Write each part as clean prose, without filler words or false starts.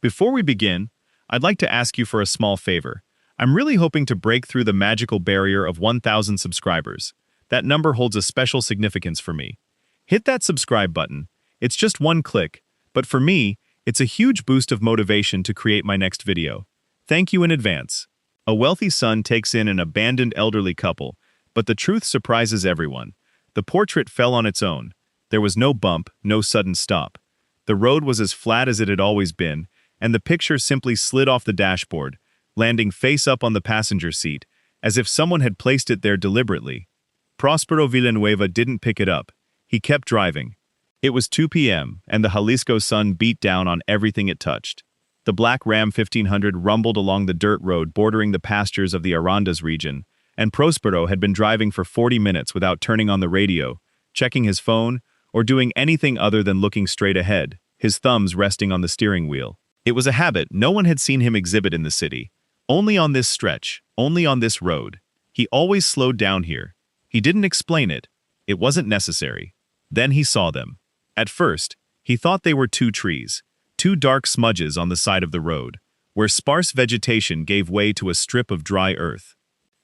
Before we begin, I'd like to ask you for a small favor. I'm really hoping to break through the magical barrier of 1,000 subscribers. That number holds a special significance for me. Hit that subscribe button. It's just one click, but for me, it's a huge boost of motivation to create my next video. Thank you in advance. A wealthy son takes in an abandoned elderly couple, but the truth surprises everyone. The portrait fell on its own. There was no bump, no sudden stop. The road was as flat as it had always been, and the picture simply slid off the dashboard, landing face up on the passenger seat, as if someone had placed it there deliberately. Próspero Villanueva didn't pick it up. He kept driving. It was 2 p.m., and the Jalisco sun beat down on everything it touched. The black Ram 1500 rumbled along the dirt road bordering the pastures of the Arandas region, and Próspero had been driving for 40 minutes without turning on the radio, checking his phone, or doing anything other than looking straight ahead, his thumbs resting on the steering wheel. It was a habit no one had seen him exhibit in the city. Only on this stretch, only on this road. He always slowed down here. He didn't explain it. It wasn't necessary. Then he saw them. At first, he thought they were two trees, two dark smudges on the side of the road, where sparse vegetation gave way to a strip of dry earth.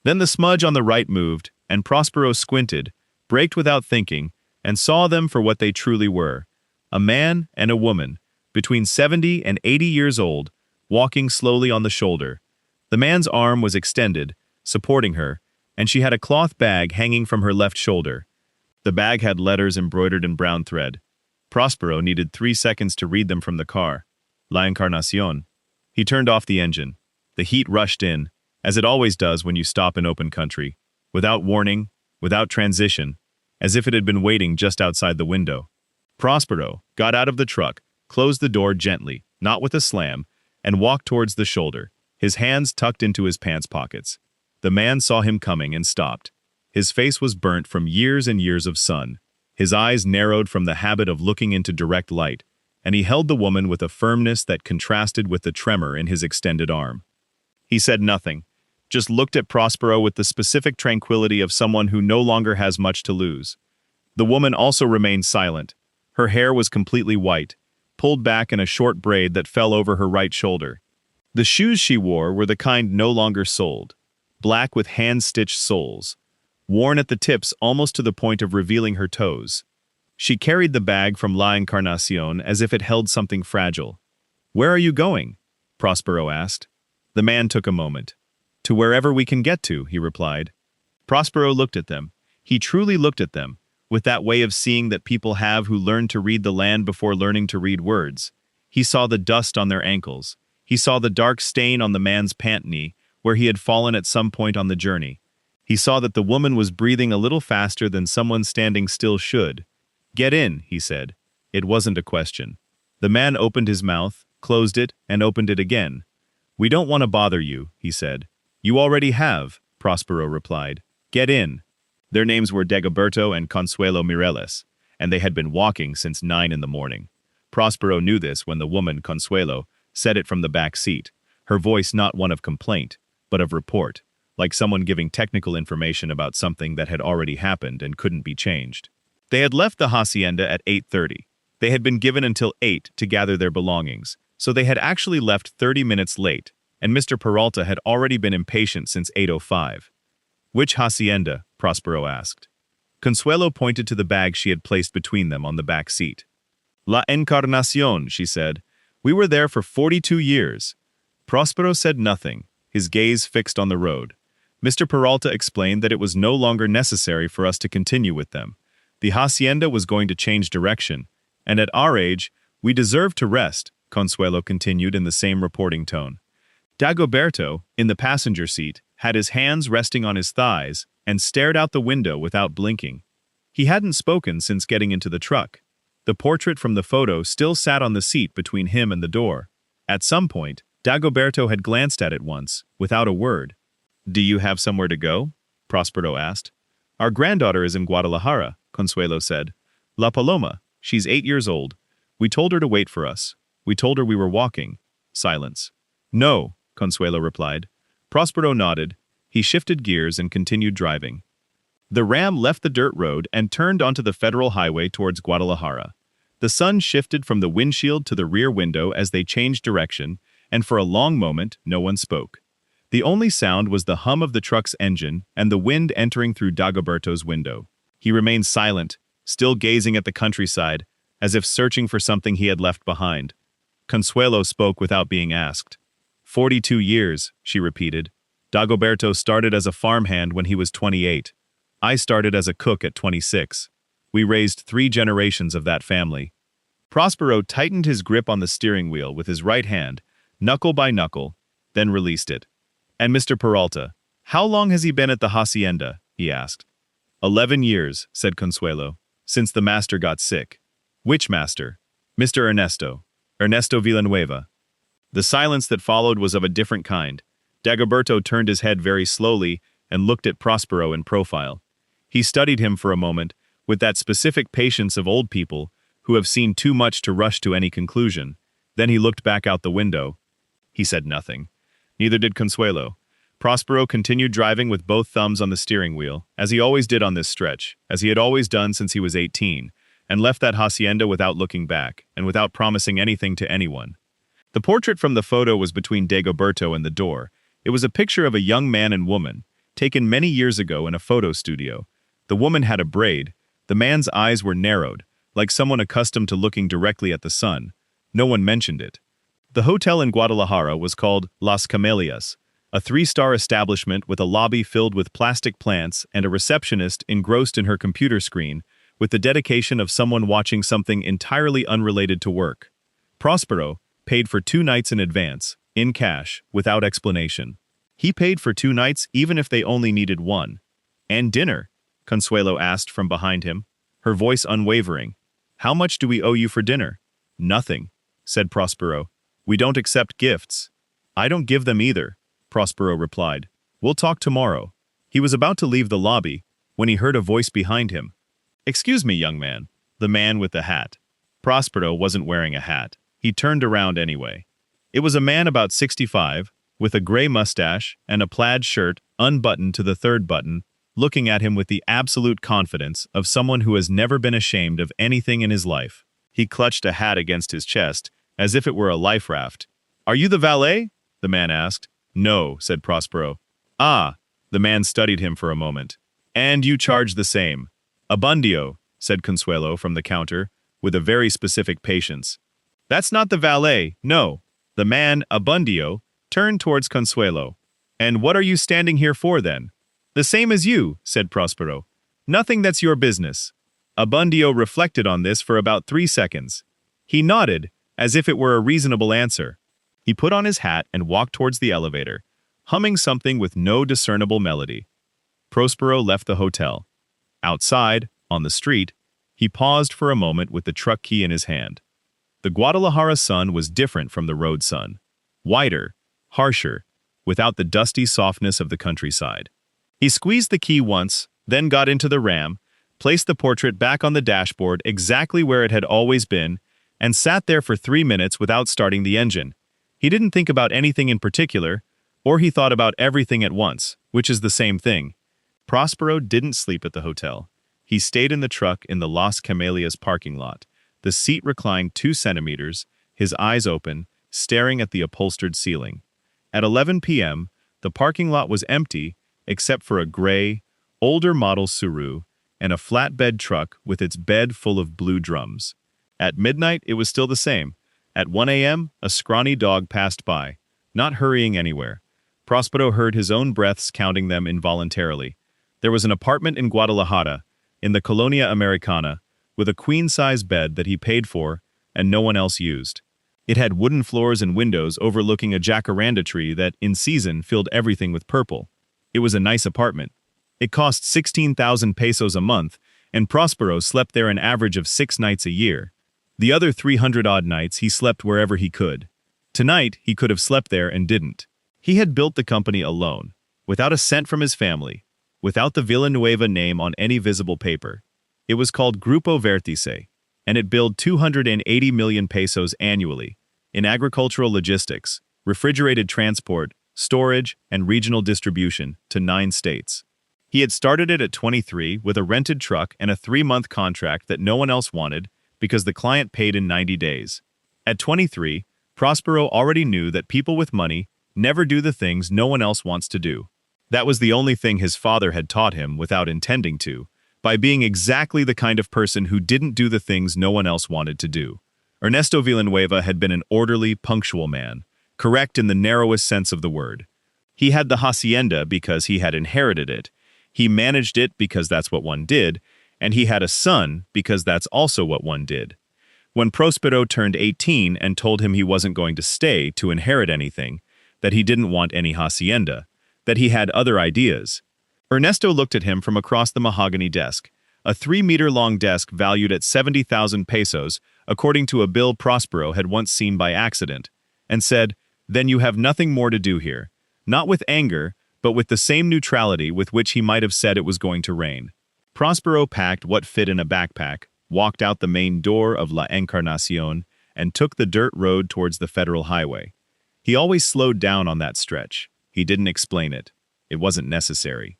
Then the smudge on the right moved, and Próspero squinted, braked without thinking, and saw them for what they truly were. A man and a woman, between 70 and 80 years old, walking slowly on the shoulder. The man's arm was extended, supporting her, and she had a cloth bag hanging from her left shoulder. The bag had letters embroidered in brown thread. Próspero needed 3 seconds to read them from the car. La Encarnación. He turned off the engine. The heat rushed in, as it always does when you stop in open country, without warning, without transition, as if it had been waiting just outside the window. Próspero got out of the truck, closed the door gently, not with a slam, and walked towards the shoulder, his hands tucked into his pants pockets. The man saw him coming and stopped. His face was burnt from years and years of sun. His eyes narrowed from the habit of looking into direct light, and he held the woman with a firmness that contrasted with the tremor in his extended arm. He said nothing, just looked at Próspero with the specific tranquility of someone who no longer has much to lose. The woman also remained silent. Her hair was completely white, pulled back in a short braid that fell over her right shoulder. The shoes she wore were the kind no longer sold, black with hand-stitched soles, worn at the tips almost to the point of revealing her toes. She carried the bag from La Encarnación as if it held something fragile. "Where are you going?" Próspero asked. The man took a moment. "To wherever we can get to," he replied. Próspero looked at them. He truly looked at them, with that way of seeing that people have who learn to read the land before learning to read words. He saw the dust on their ankles. He saw the dark stain on the man's pant knee, where he had fallen at some point on the journey. He saw that the woman was breathing a little faster than someone standing still should. "Get in," he said. It wasn't a question. The man opened his mouth, closed it, and opened it again. "We don't want to bother you," he said. "You already have," Próspero replied. "Get in." Their names were Dagoberto and Consuelo Mireles, and they had been walking since 9 in the morning. Próspero knew this when the woman, Consuelo, said it from the back seat, her voice not one of complaint, but of report, like someone giving technical information about something that had already happened and couldn't be changed. They had left the hacienda at 8:30. They had been given until 8 to gather their belongings, so they had actually left 30 minutes late, and Mr. Peralta had already been impatient since 8:05. "Which hacienda?" Próspero asked. Consuelo pointed to the bag she had placed between them on the back seat. "La Encarnación," she said. "We were there for 42 years. Próspero said nothing, his gaze fixed on the road. Mr. Peralta explained that it was no longer necessary for us to continue with them. The hacienda was going to change direction, and at our age, we deserve to rest, Consuelo continued in the same reporting tone. Dagoberto, in the passenger seat, had his hands resting on his thighs and stared out the window without blinking. He hadn't spoken since getting into the truck. The portrait from the photo still sat on the seat between him and the door. At some point, Dagoberto had glanced at it once, without a word. "Do you have somewhere to go?" Próspero asked. "Our granddaughter is in Guadalajara," Consuelo said. "La Paloma, she's 8 years old. We told her to wait for us. We told her we were walking." Silence. "No," Consuelo replied. Próspero nodded. He shifted gears and continued driving. The Ram left the dirt road and turned onto the federal highway towards Guadalajara. The sun shifted from the windshield to the rear window as they changed direction, and for a long moment, no one spoke. The only sound was the hum of the truck's engine and the wind entering through Dagoberto's window. He remained silent, still gazing at the countryside, as if searching for something he had left behind. Consuelo spoke without being asked. 42 years, she repeated. Dagoberto started as a farmhand when he was 28. I started as a cook at 26. We raised 3 generations of that family. Próspero tightened his grip on the steering wheel with his right hand, knuckle by knuckle, then released it. And Mr. Peralta, how long has he been at the hacienda? He asked. 11 years, said Consuelo, since the master got sick. Which master? Mr. Ernesto Villanueva. The silence that followed was of a different kind. Dagoberto turned his head very slowly and looked at Próspero in profile. He studied him for a moment, with that specific patience of old people who have seen too much to rush to any conclusion. Then he looked back out the window. He said nothing. Neither did Consuelo. Próspero continued driving with both thumbs on the steering wheel, as he always did on this stretch, as he had always done since he was 18, and left that hacienda without looking back, and without promising anything to anyone. The portrait from the photo was between Dagoberto and the door. It was a picture of a young man and woman, taken many years ago in a photo studio. The woman had a braid. The man's eyes were narrowed, like someone accustomed to looking directly at the sun. No one mentioned it. The hotel in Guadalajara was called Las Camellias, a 3-star establishment with a lobby filled with plastic plants and a receptionist engrossed in her computer screen, with the dedication of someone watching something entirely unrelated to work. Próspero paid for 2 nights in advance, in cash, without explanation. He paid for 2 nights even if they only needed 1. And dinner? Consuelo asked from behind him, her voice unwavering. How much do we owe you for dinner? Nothing, said Próspero. We don't accept gifts. I don't give them either, Próspero replied. We'll talk tomorrow. He was about to leave the lobby when he heard a voice behind him. Excuse me, young man. The man with the hat. Próspero wasn't wearing a hat. He turned around anyway. It was a man about 65, with a gray mustache and a plaid shirt unbuttoned to the 3rd button, looking at him with the absolute confidence of someone who has never been ashamed of anything in his life. He clutched a hat against his chest, as if it were a life raft. Are you the valet? The man asked. No, said Próspero. Ah, the man studied him for a moment. And you charge the same. Abundio, said Consuelo from the counter, with a very specific patience. That's not the valet, no. The man, Abundio, turned towards Consuelo. And what are you standing here for then? The same as you, said Próspero. Nothing that's your business. Abundio reflected on this for about 3 seconds. He nodded, as if it were a reasonable answer. He put on his hat and walked towards the elevator, humming something with no discernible melody. Próspero left the hotel. Outside, on the street, he paused for a moment with the truck key in his hand. The Guadalajara sun was different from the road sun. Whiter, harsher, without the dusty softness of the countryside. He squeezed the key once, then got into the Ram, placed the portrait back on the dashboard exactly where it had always been, and sat there for 3 minutes without starting the engine. He didn't think about anything in particular, or he thought about everything at once, which is the same thing. Próspero didn't sleep at the hotel. He stayed in the truck in the Las Camellias parking lot, the seat reclined 2 centimeters, his eyes open, staring at the upholstered ceiling. At 11 p.m., the parking lot was empty, except for a gray, older model Suru and a flatbed truck with its bed full of blue drums. At midnight, it was still the same. At 1 a.m., a scrawny dog passed by, not hurrying anywhere. Próspero heard his own breaths counting them involuntarily. There was an apartment in Guadalajara, in the Colonia Americana, with a queen-size bed that he paid for and no one else used. It had wooden floors and windows overlooking a jacaranda tree that, in season, filled everything with purple. It was a nice apartment. It cost 16,000 pesos a month, and Próspero slept there an average of 6 nights a year. The other 300-odd nights he slept wherever he could. Tonight, he could have slept there and didn't. He had built the company alone, without a cent from his family, without the Villanueva name on any visible paper. It was called Grupo Vertice, and it billed 280 million pesos annually in agricultural logistics, refrigerated transport, storage, and regional distribution to 9 states. He had started it at 23 with a rented truck and a 3-month contract that no one else wanted because the client paid in 90 days. At 23, Próspero already knew that people with money never do the things no one else wants to do. That was the only thing his father had taught him without intending to, by being exactly the kind of person who didn't do the things no one else wanted to do. Ernesto Villanueva had been an orderly, punctual man, correct in the narrowest sense of the word. He had the hacienda because he had inherited it, he managed it because that's what one did, and he had a son because that's also what one did. When Próspero turned 18 and told him he wasn't going to stay to inherit anything, that he didn't want any hacienda, that he had other ideas, Ernesto looked at him from across the mahogany desk, a 3-meter-long desk valued at 70,000 pesos, according to a bill Próspero had once seen by accident, and said, "Then you have nothing more to do here." Not with anger, but with the same neutrality with which he might have said it was going to rain. Próspero packed what fit in a backpack, walked out the main door of La Encarnacion, and took the dirt road towards the federal highway. He always slowed down on that stretch. He didn't explain it. It wasn't necessary.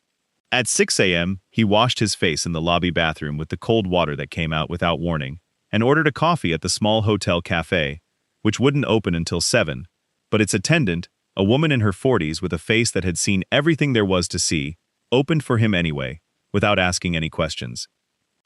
At 6 a.m., he washed his face in the lobby bathroom with the cold water that came out without warning, and ordered a coffee at the small hotel cafe, which wouldn't open until 7, but its attendant, a woman in her 40s with a face that had seen everything there was to see, opened for him anyway, without asking any questions.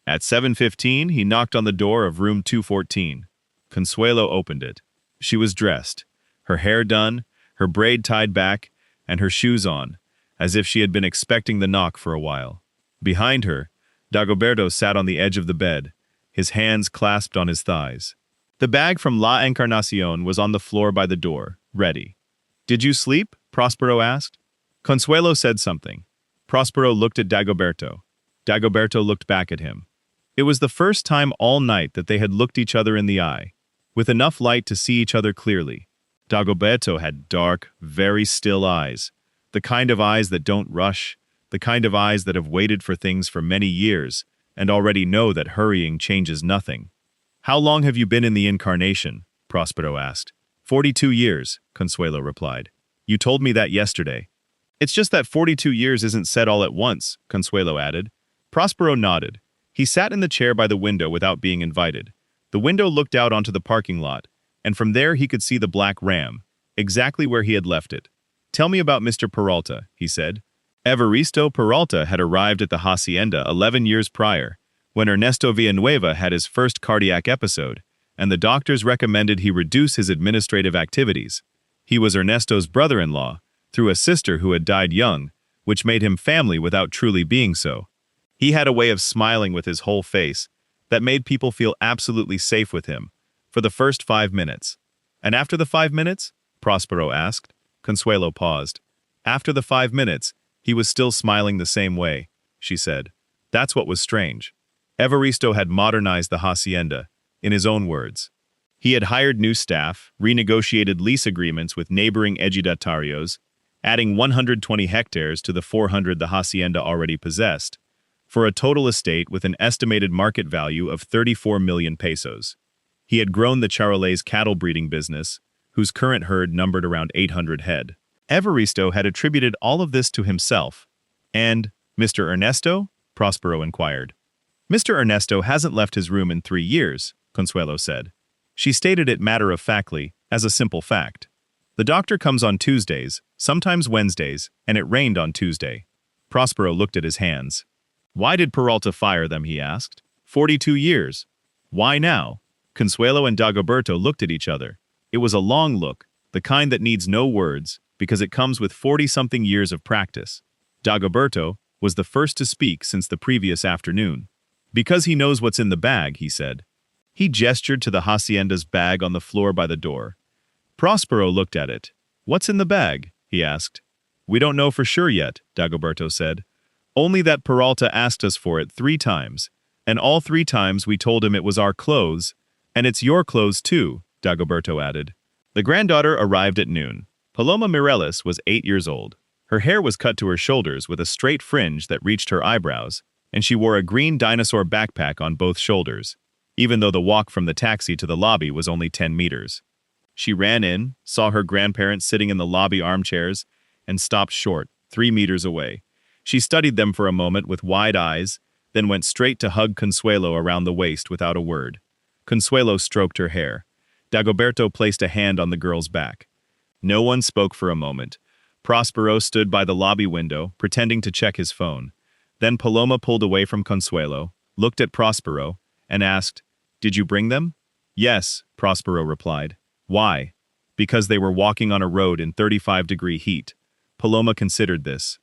At 7:15, he knocked on the door of room 214. Consuelo opened it. She was dressed, her hair done, her braid tied back, and her shoes on, as if she had been expecting the knock for a while. Behind her, Dagoberto sat on the edge of the bed, his hands clasped on his thighs. The bag from La Encarnacion was on the floor by the door, ready. "Did you sleep?" Próspero asked. Consuelo said something. Próspero looked at Dagoberto. Dagoberto looked back at him. It was the first time all night that they had looked each other in the eye, with enough light to see each other clearly. Dagoberto had dark, very still eyes, the kind of eyes that don't rush, the kind of eyes that have waited for things for many years and already know that hurrying changes nothing. "How long have you been in the incarnation?" Próspero asked. 42 years, Consuelo replied. "You told me that yesterday." "It's just that 42 years isn't said all at once," Consuelo added. Próspero nodded. He sat in the chair by the window without being invited. The window looked out onto the parking lot, and from there he could see the black ram, exactly where he had left it. "Tell me about Mr. Peralta," he said. Evaristo Peralta had arrived at the hacienda 11 years prior, when Ernesto Villanueva had his first cardiac episode, and the doctors recommended he reduce his administrative activities. He was Ernesto's brother-in-law, through a sister who had died young, which made him family without truly being so. He had a way of smiling with his whole face that made people feel absolutely safe with him, for the first 5 minutes. "And after the 5 minutes?" Próspero asked. Consuelo paused. "After the 5 minutes, he was still smiling the same way," she said. That's what was strange. Evaristo had modernized the hacienda, in his own words. He had hired new staff, renegotiated lease agreements with neighboring ejidatarios, adding 120 hectares to the 400 the hacienda already possessed, for a total estate with an estimated market value of 34 million pesos. He had grown the Charolais cattle breeding business, whose current herd numbered around 800 head. Evaristo had attributed all of this to himself. "And Mr. Ernesto?" Próspero inquired. "Mr. Ernesto hasn't left his room in 3 years, Consuelo said. She stated it matter-of-factly, as a simple fact. "The doctor comes on Tuesdays, sometimes Wednesdays, and it rained on Tuesday." Próspero looked at his hands. "Why did Peralta fire them?" he asked. 42 years. Why now?" Consuelo and Dagoberto looked at each other. It was a long look, the kind that needs no words, because it comes with 40-something years of practice. Dagoberto was the first to speak since the previous afternoon. "Because he knows what's in the bag," he said. He gestured to the hacienda's bag on the floor by the door. Próspero looked at it. "What's in the bag?" he asked. "We don't know for sure yet," Dagoberto said. "Only that Peralta asked us for it 3 times, and all 3 times we told him it was our clothes, and it's your clothes too," Dagoberto added. The granddaughter arrived at noon. Paloma Mireles was 8 years old. Her hair was cut to her shoulders with a straight fringe that reached her eyebrows, and she wore a green dinosaur backpack on both shoulders, even though the walk from the taxi to the lobby was only 10 meters. She ran in, saw her grandparents sitting in the lobby armchairs, and stopped short, 3 meters away. She studied them for a moment with wide eyes, then went straight to hug Consuelo around the waist without a word. Consuelo stroked her hair. Dagoberto placed a hand on the girl's back. No one spoke for a moment. Próspero stood by the lobby window, pretending to check his phone. Then Paloma pulled away from Consuelo, looked at Próspero, and asked, "Did you bring them?" "Yes," Próspero replied. "Why?" "Because they were walking on a road in 35-degree heat." Paloma considered this.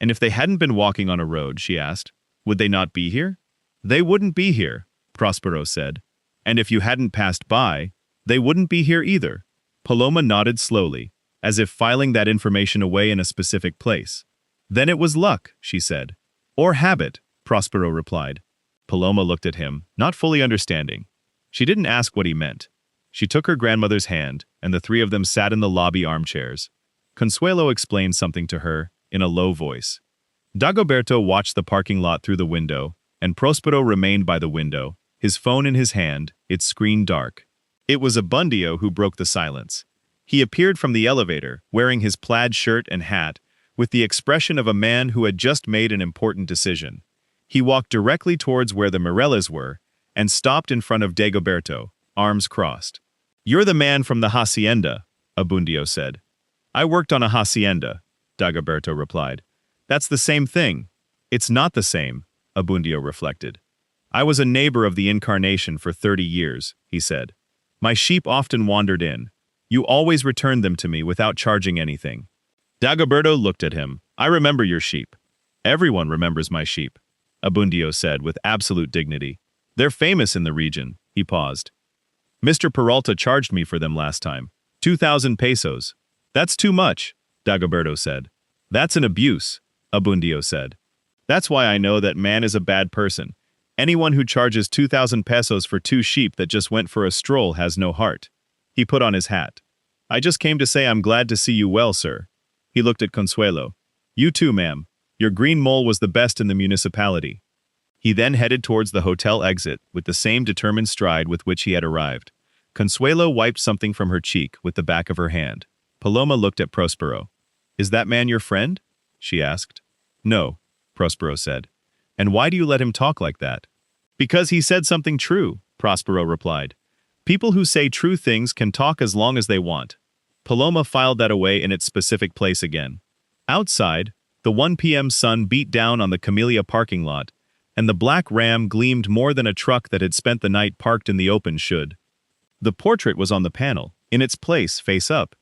"And if they hadn't been walking on a road," she asked, "would they not be here?" "They wouldn't be here," Próspero said. "And if you hadn't passed by, they wouldn't be here either." Paloma nodded slowly, as if filing that information away in a specific place. "Then it was luck," she said. "Or habit," Próspero replied. Paloma looked at him, not fully understanding. She didn't ask what he meant. She took her grandmother's hand, and the three of them sat in the lobby armchairs. Consuelo explained something to her, in a low voice. Dagoberto watched the parking lot through the window, and Próspero remained by the window, his phone in his hand, its screen dark. It was Abundio who broke the silence. He appeared from the elevator, wearing his plaid shirt and hat, with the expression of a man who had just made an important decision. He walked directly towards where the Morelles were, and stopped in front of Dagoberto, arms crossed. "You're the man from the hacienda," Abundio said. "I worked on a hacienda," Dagoberto replied. "That's the same thing." "It's not the same," Abundio reflected. "I was a neighbor of the Incarnation for 30 years, he said. "My sheep often wandered in. You always returned them to me without charging anything." Dagoberto looked at him. "I remember your sheep." "Everyone remembers my sheep," Abundio said with absolute dignity. "They're famous in the region." He paused. "Mr. Peralta charged me for them last time. 2,000 pesos. "That's too much," Dagoberto said. "That's an abuse," Abundio said. "That's why I know that man is a bad person. Anyone who charges 2,000 pesos for 2 sheep that just went for a stroll has no heart." He put on his hat. "I just came to say I'm glad to see you well, sir." He looked at Consuelo. "You too, ma'am. Your green mole was the best in the municipality." He then headed towards the hotel exit with the same determined stride with which he had arrived. Consuelo wiped something from her cheek with the back of her hand. Paloma looked at Próspero. "Is that man your friend?" she asked. "No," Próspero said. "And why do you let him talk like that?" "Because he said something true," Próspero replied. "People who say true things can talk as long as they want." Paloma filed that away in its specific place again. Outside, the 1 p.m. sun beat down on the Camellia parking lot, and the black Ram gleamed more than a truck that had spent the night parked in the open should. The portrait was on the panel, in its place, face up.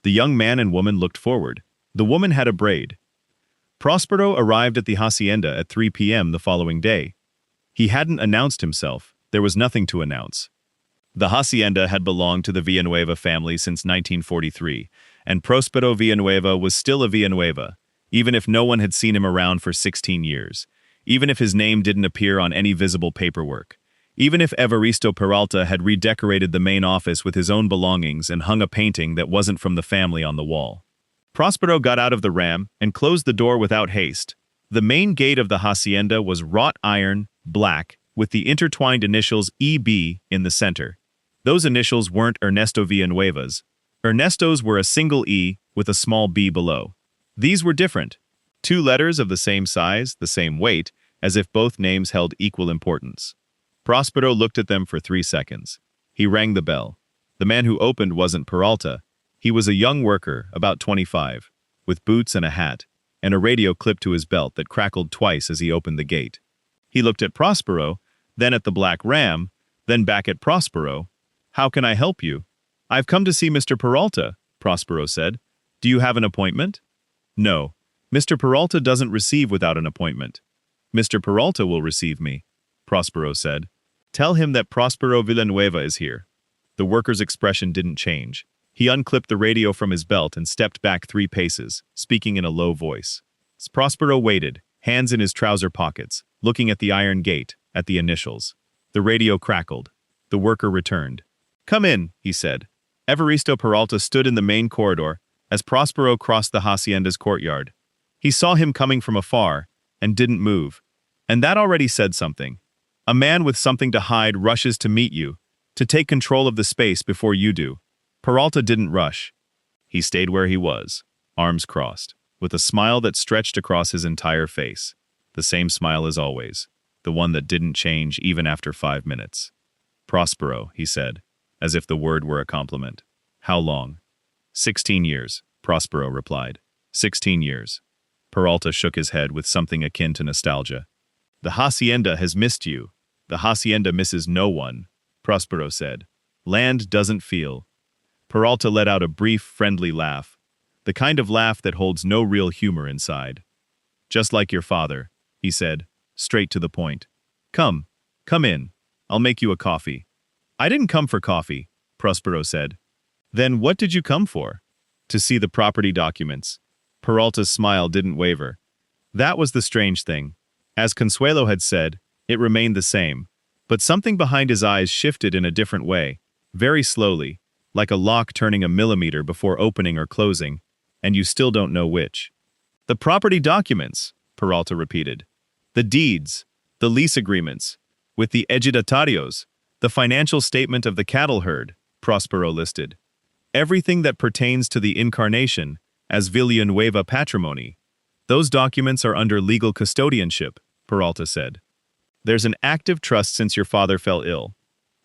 The young man and woman looked forward. The woman had a braid. Próspero arrived at the hacienda at 3 p.m. the following day. He hadn't announced himself. There was nothing to announce. The hacienda had belonged to the Villanueva family since 1943, and Próspero Villanueva was still a Villanueva, even if no one had seen him around for 16 years, even if his name didn't appear on any visible paperwork, even if Evaristo Peralta had redecorated the main office with his own belongings and hung a painting that wasn't from the family on the wall. Próspero got out of the Ram and closed the door without haste. The main gate of the hacienda was wrought iron, black, with the intertwined initials EB in the center. Those initials weren't Ernesto Villanueva's. Ernesto's were a single E with a small b below. These were different. 2 letters of the same size, the same weight, as if both names held equal importance. Próspero looked at them for 3 seconds. He rang the bell. The man who opened wasn't Peralta. He was a young worker, about 25, with boots and a hat, and a radio clipped to his belt that crackled twice as he opened the gate. He looked at Próspero, then at the black Ram, then back at Próspero. "How can I help you?" "I've come to see Mr. Peralta," Próspero said. "Do you have an appointment?" "No. Mr. Peralta doesn't receive without an appointment." "Mr. Peralta will receive me," Próspero said. "Tell him that Próspero Villanueva is here." The worker's expression didn't change. He unclipped the radio from his belt and stepped back 3 paces, speaking in a low voice. Próspero waited, hands in his trouser pockets, looking at the iron gate, at the initials. The radio crackled. The worker returned. "Come in," he said. Evaristo Peralta stood in the main corridor as Próspero crossed the hacienda's courtyard. He saw him coming from afar and didn't move. And that already said something. A man with something to hide rushes to meet you, to take control of the space before you do. Peralta didn't rush. He stayed where he was, arms crossed, with a smile that stretched across his entire face. The same smile as always, the one that didn't change even after 5 minutes. Próspero, he said, as if the word were a compliment. How long? 16 years, Próspero replied. 16 years. Peralta shook his head with something akin to nostalgia. The hacienda has missed you. The hacienda misses no one, Próspero said. Land doesn't feel. Peralta let out a brief, friendly laugh, the kind of laugh that holds no real humor inside. Just like your father, he said, straight to the point. Come in. I'll make you a coffee. I didn't come for coffee, Próspero said. Then what did you come for? To see the property documents. Peralta's smile didn't waver. That was the strange thing. As Consuelo had said, it remained the same. But something behind his eyes shifted in a different way, very slowly, like a lock turning a millimeter before opening or closing, and you still don't know which. The property documents, Peralta repeated. The deeds, the lease agreements, with the ejidatarios, the financial statement of the cattle herd, Próspero listed. Everything that pertains to the incarnation as Villanueva patrimony. Those documents are under legal custodianship, Peralta said. There's an active trust since your father fell ill.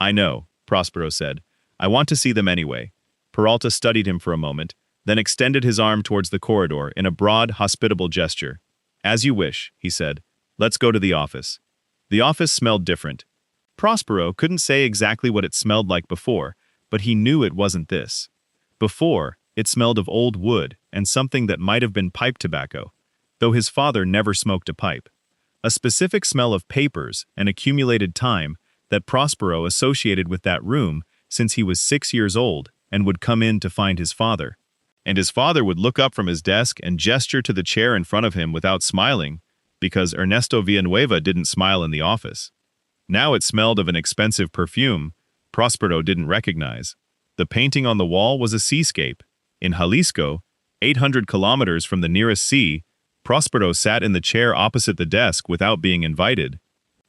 I know, Próspero said. I want to see them anyway. Peralta studied him for a moment, then extended his arm towards the corridor in a broad, hospitable gesture. As you wish, he said. Let's go to the office. The office smelled different. Próspero couldn't say exactly what it smelled like before, but he knew it wasn't this. Before, it smelled of old wood and something that might have been pipe tobacco, though his father never smoked a pipe. A specific smell of papers and accumulated time that Próspero associated with that room since he was 6 years old and would come in to find his father. And his father would look up from his desk and gesture to the chair in front of him without smiling, because Ernesto Villanueva didn't smile in the office. Now it smelled of an expensive perfume Próspero didn't recognize. The painting on the wall was a seascape. In Jalisco, 800 kilometers from the nearest sea, Próspero sat in the chair opposite the desk without being invited.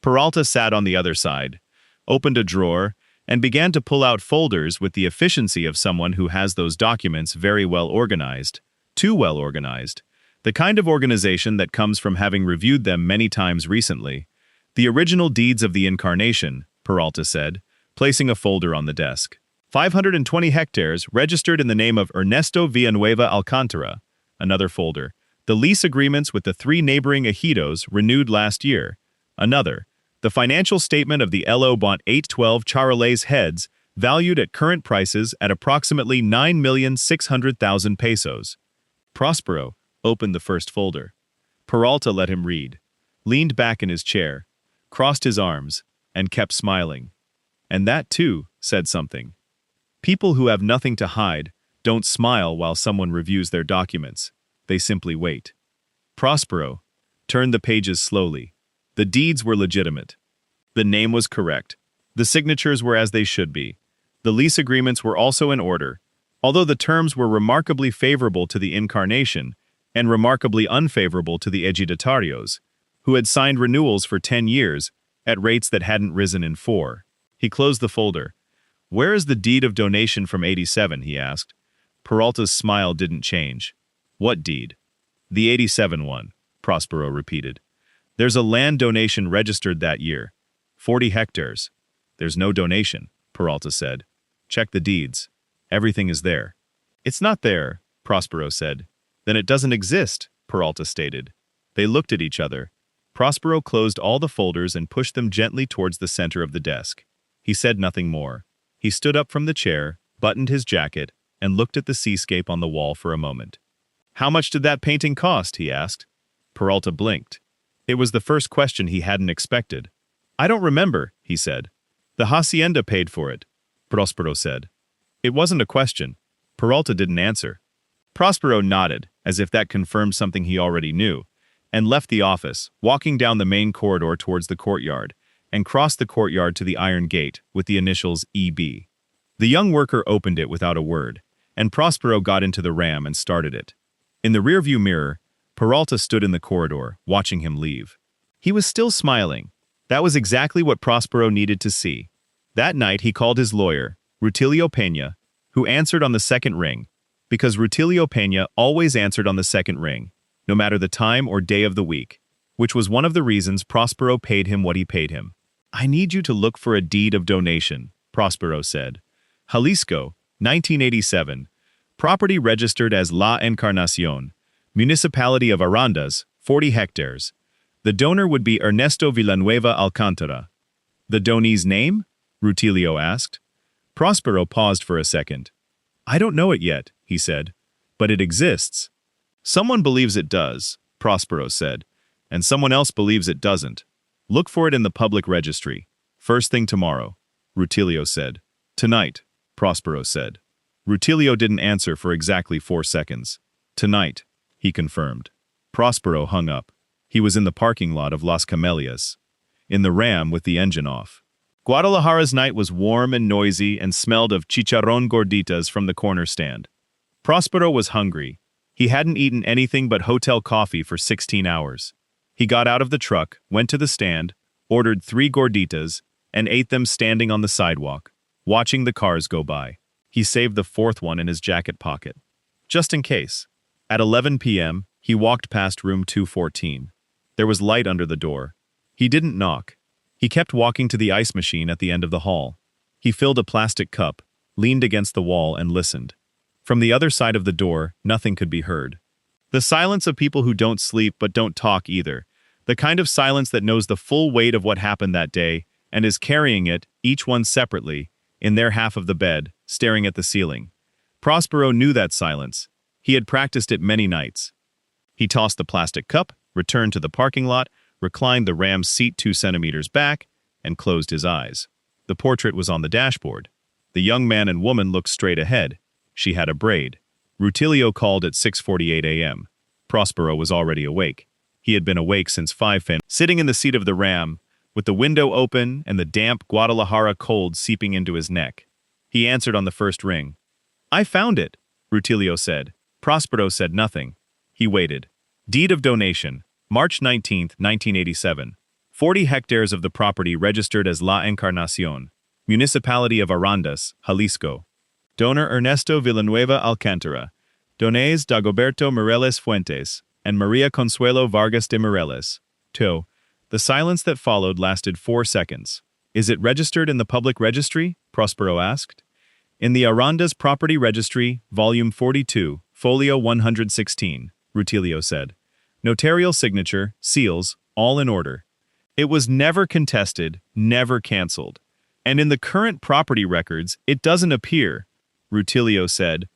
Peralta sat on the other side, opened a drawer, and began to pull out folders with the efficiency of someone who has those documents very well organized. Too well organized. The kind of organization that comes from having reviewed them many times recently. The original deeds of the incarnation, Peralta said, placing a folder on the desk. 520 hectares registered in the name of Ernesto Villanueva Alcántara. Another folder. The lease agreements with the 3 neighboring ejidos renewed last year. Another. The financial statement of the LO Bont 812 Charolais heads, valued at current prices at approximately 9,600,000 pesos. Próspero opened the first folder. Peralta let him read, leaned back in his chair, crossed his arms, and kept smiling. And that, too, said something. People who have nothing to hide don't smile while someone reviews their documents. They simply wait. Próspero turned the pages slowly. The deeds were legitimate. The name was correct. The signatures were as they should be. The lease agreements were also in order, although the terms were remarkably favorable to the incarnation and remarkably unfavorable to the ejidatarios, who had signed renewals for 10 years at rates that hadn't risen in 4. He closed the folder. Where is the deed of donation from 87, he asked. Peralta's smile didn't change. What deed? The 87 one, Próspero repeated. There's a land donation registered that year. 40 hectares. There's no donation, Peralta said. Check the deeds. Everything is there. It's not there, Próspero said. Then it doesn't exist, Peralta stated. They looked at each other. Próspero closed all the folders and pushed them gently towards the center of the desk. He said nothing more. He stood up from the chair, buttoned his jacket, and looked at the seascape on the wall for a moment. How much did that painting cost? He asked. Peralta blinked. It was the first question he hadn't expected. I don't remember, he said. The hacienda paid for it, Próspero said. It wasn't a question. Peralta didn't answer. Próspero nodded, as if that confirmed something he already knew, and left the office, walking down the main corridor towards the courtyard, and crossed the courtyard to the iron gate with the initials EB. The young worker opened it without a word, and Próspero got into the ram and started it. In the rearview mirror, Peralta stood in the corridor, watching him leave. He was still smiling. That was exactly what Próspero needed to see. That night he called his lawyer, Rutilio Peña, who answered on the second ring, because Rutilio Peña always answered on the second ring, no matter the time or day of the week, which was one of the reasons Próspero paid him what he paid him. I need you to look for a deed of donation, Próspero said. Jalisco, 1987. Property registered as La Encarnacion. Municipality of Arandas, 40 hectares. The donor would be Ernesto Villanueva Alcántara. The donee's name? Rutilio asked. Próspero paused for a second. I don't know it yet, he said. But it exists. Someone believes it does, Próspero said, and someone else believes it doesn't. Look for it in the public registry. First thing tomorrow, Rutilio said. Tonight, Próspero said. Rutilio didn't answer for exactly 4 seconds. Tonight, he confirmed. Próspero hung up. He was in the parking lot of Las Camelias, in the Ram with the engine off. Guadalajara's night was warm and noisy and smelled of chicharrón gorditas from the corner stand. Próspero was hungry. He hadn't eaten anything but hotel coffee for 16 hours. He got out of the truck, went to the stand, ordered 3 gorditas, and ate them standing on the sidewalk, watching the cars go by. He saved the 4th one in his jacket pocket, just in case. At 11 p.m., he walked past room 214. There was light under the door. He didn't knock. He kept walking to the ice machine at the end of the hall. He filled a plastic cup, leaned against the wall, and listened. From the other side of the door, nothing could be heard. The silence of people who don't sleep but don't talk either. The kind of silence that knows the full weight of what happened that day and is carrying it, each one separately, in their half of the bed, staring at the ceiling. Próspero knew that silence. He had practiced it many nights. He tossed the plastic cup, returned to the parking lot, reclined the Ram's seat 2 centimeters back, and closed his eyes. The portrait was on the dashboard. The young man and woman looked straight ahead. She had a braid. Rutilio called at 6:48 a.m. Próspero was already awake. He had been awake since 5 sitting in the seat of the Ram, with the window open and the damp Guadalajara cold seeping into his neck. He answered on the first ring. I found it, Rutilio said. Próspero said nothing. He waited. Deed of donation, March 19, 1987. 40 hectares of the property registered as La Encarnacion, Municipality of Arandas, Jalisco. Donor Ernesto Villanueva Alcántara. Dones Dagoberto Mireles Fuentes and Maria Consuelo Vargas de Mireles. 2. The silence that followed lasted 4 seconds. Is it registered in the public registry? Próspero asked. In the Arandas Property Registry, Volume 42, Folio 116, Rutilio said. Notarial signature, seals, all in order. It was never contested, never canceled. And in the current property records, it doesn't appear, Rutilio said.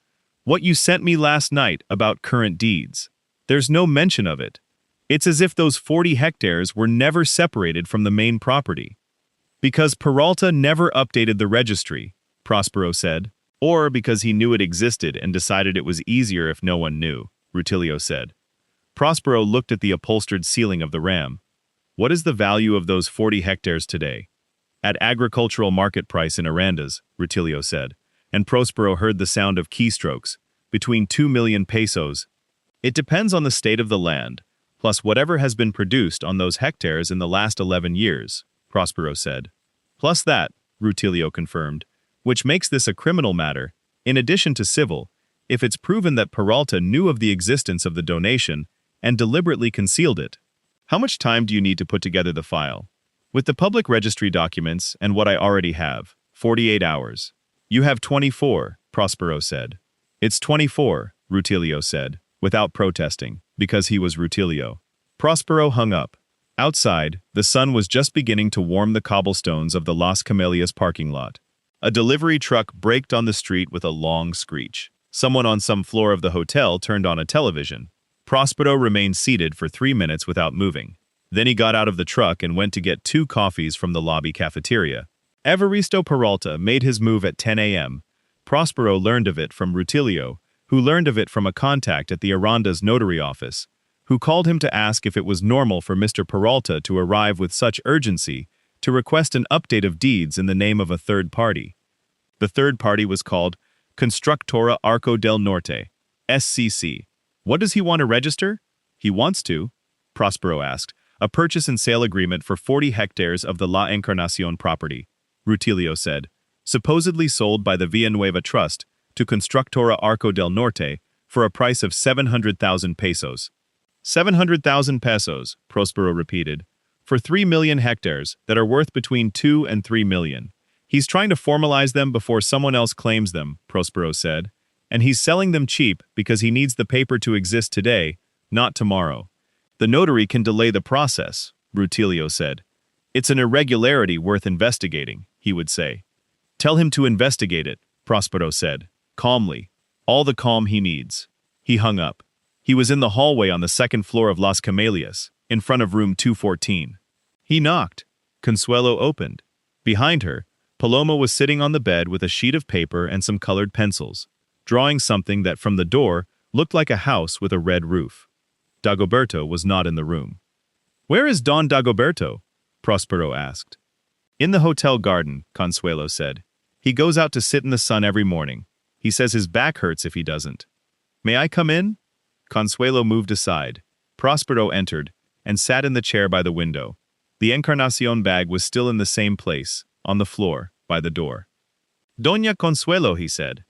What you sent me last night about current deeds. There's no mention of it. It's as if those 40 hectares were never separated from the main property. Because Peralta never updated the registry, Próspero said. Or because he knew it existed and decided it was easier if no one knew, Rutilio said. Próspero looked at the upholstered ceiling of the Ram. What is the value of those 40 hectares today? At agricultural market price in Arandas, Rutilio said, and Próspero heard the sound of keystrokes, between 2 million pesos. It depends on the state of the land, plus whatever has been produced on those hectares in the last 11 years, Próspero said. Plus that, Rutilio confirmed, which makes this a criminal matter, in addition to civil, if it's proven that Peralta knew of the existence of the donation and deliberately concealed it. How much time do you need to put together the file? With the public registry documents and what I already have, 48 hours. You have 24, Próspero said. It's 24, Rutilio said, without protesting, because he was Rutilio. Próspero hung up. Outside, the sun was just beginning to warm the cobblestones of the Las Camelias parking lot. A delivery truck braked on the street with a long screech. Someone on some floor of the hotel turned on a television. Próspero remained seated for 3 minutes without moving. Then he got out of the truck and went to get 2 coffees from the lobby cafeteria. Evaristo Peralta made his move at 10 a.m. Próspero learned of it from Rutilio, who learned of it from a contact at the Arandas notary office, who called him to ask if it was normal for Mr. Peralta to arrive with such urgency to request an update of deeds in the name of a third party. The third party was called Constructora Arco del Norte, SCC. What does he want to register? He wants to, Próspero asked, a purchase and sale agreement for 40 hectares of the La Encarnacion property, Rutilio said, supposedly sold by the Villanueva Trust to Constructora Arco del Norte for a price of 700,000 pesos. 700,000 pesos, Próspero repeated. for 3 million hectares that are worth between 2 and 3 million. He's trying to formalize them before someone else claims them, Próspero said, and he's selling them cheap because he needs the paper to exist today, not tomorrow. The notary can delay the process, Rutilio said. It's an irregularity worth investigating, he would say. Tell him to investigate it, Próspero said, calmly, all the calm he needs. He hung up. He was in the hallway on the second floor of Las Camellias, in front of room 214. He knocked. Consuelo opened. Behind her, Paloma was sitting on the bed with a sheet of paper and some colored pencils, drawing something that from the door looked like a house with a red roof. Dagoberto was not in the room. "Where is Don Dagoberto?" Próspero asked. "In the hotel garden," Consuelo said. "He goes out to sit in the sun every morning. He says his back hurts if he doesn't." "May I come in?" Consuelo moved aside. Próspero entered and sat in the chair by the window. The Encarnacion bag was still in the same place, on the floor, by the door. "Doña Consuelo," he said,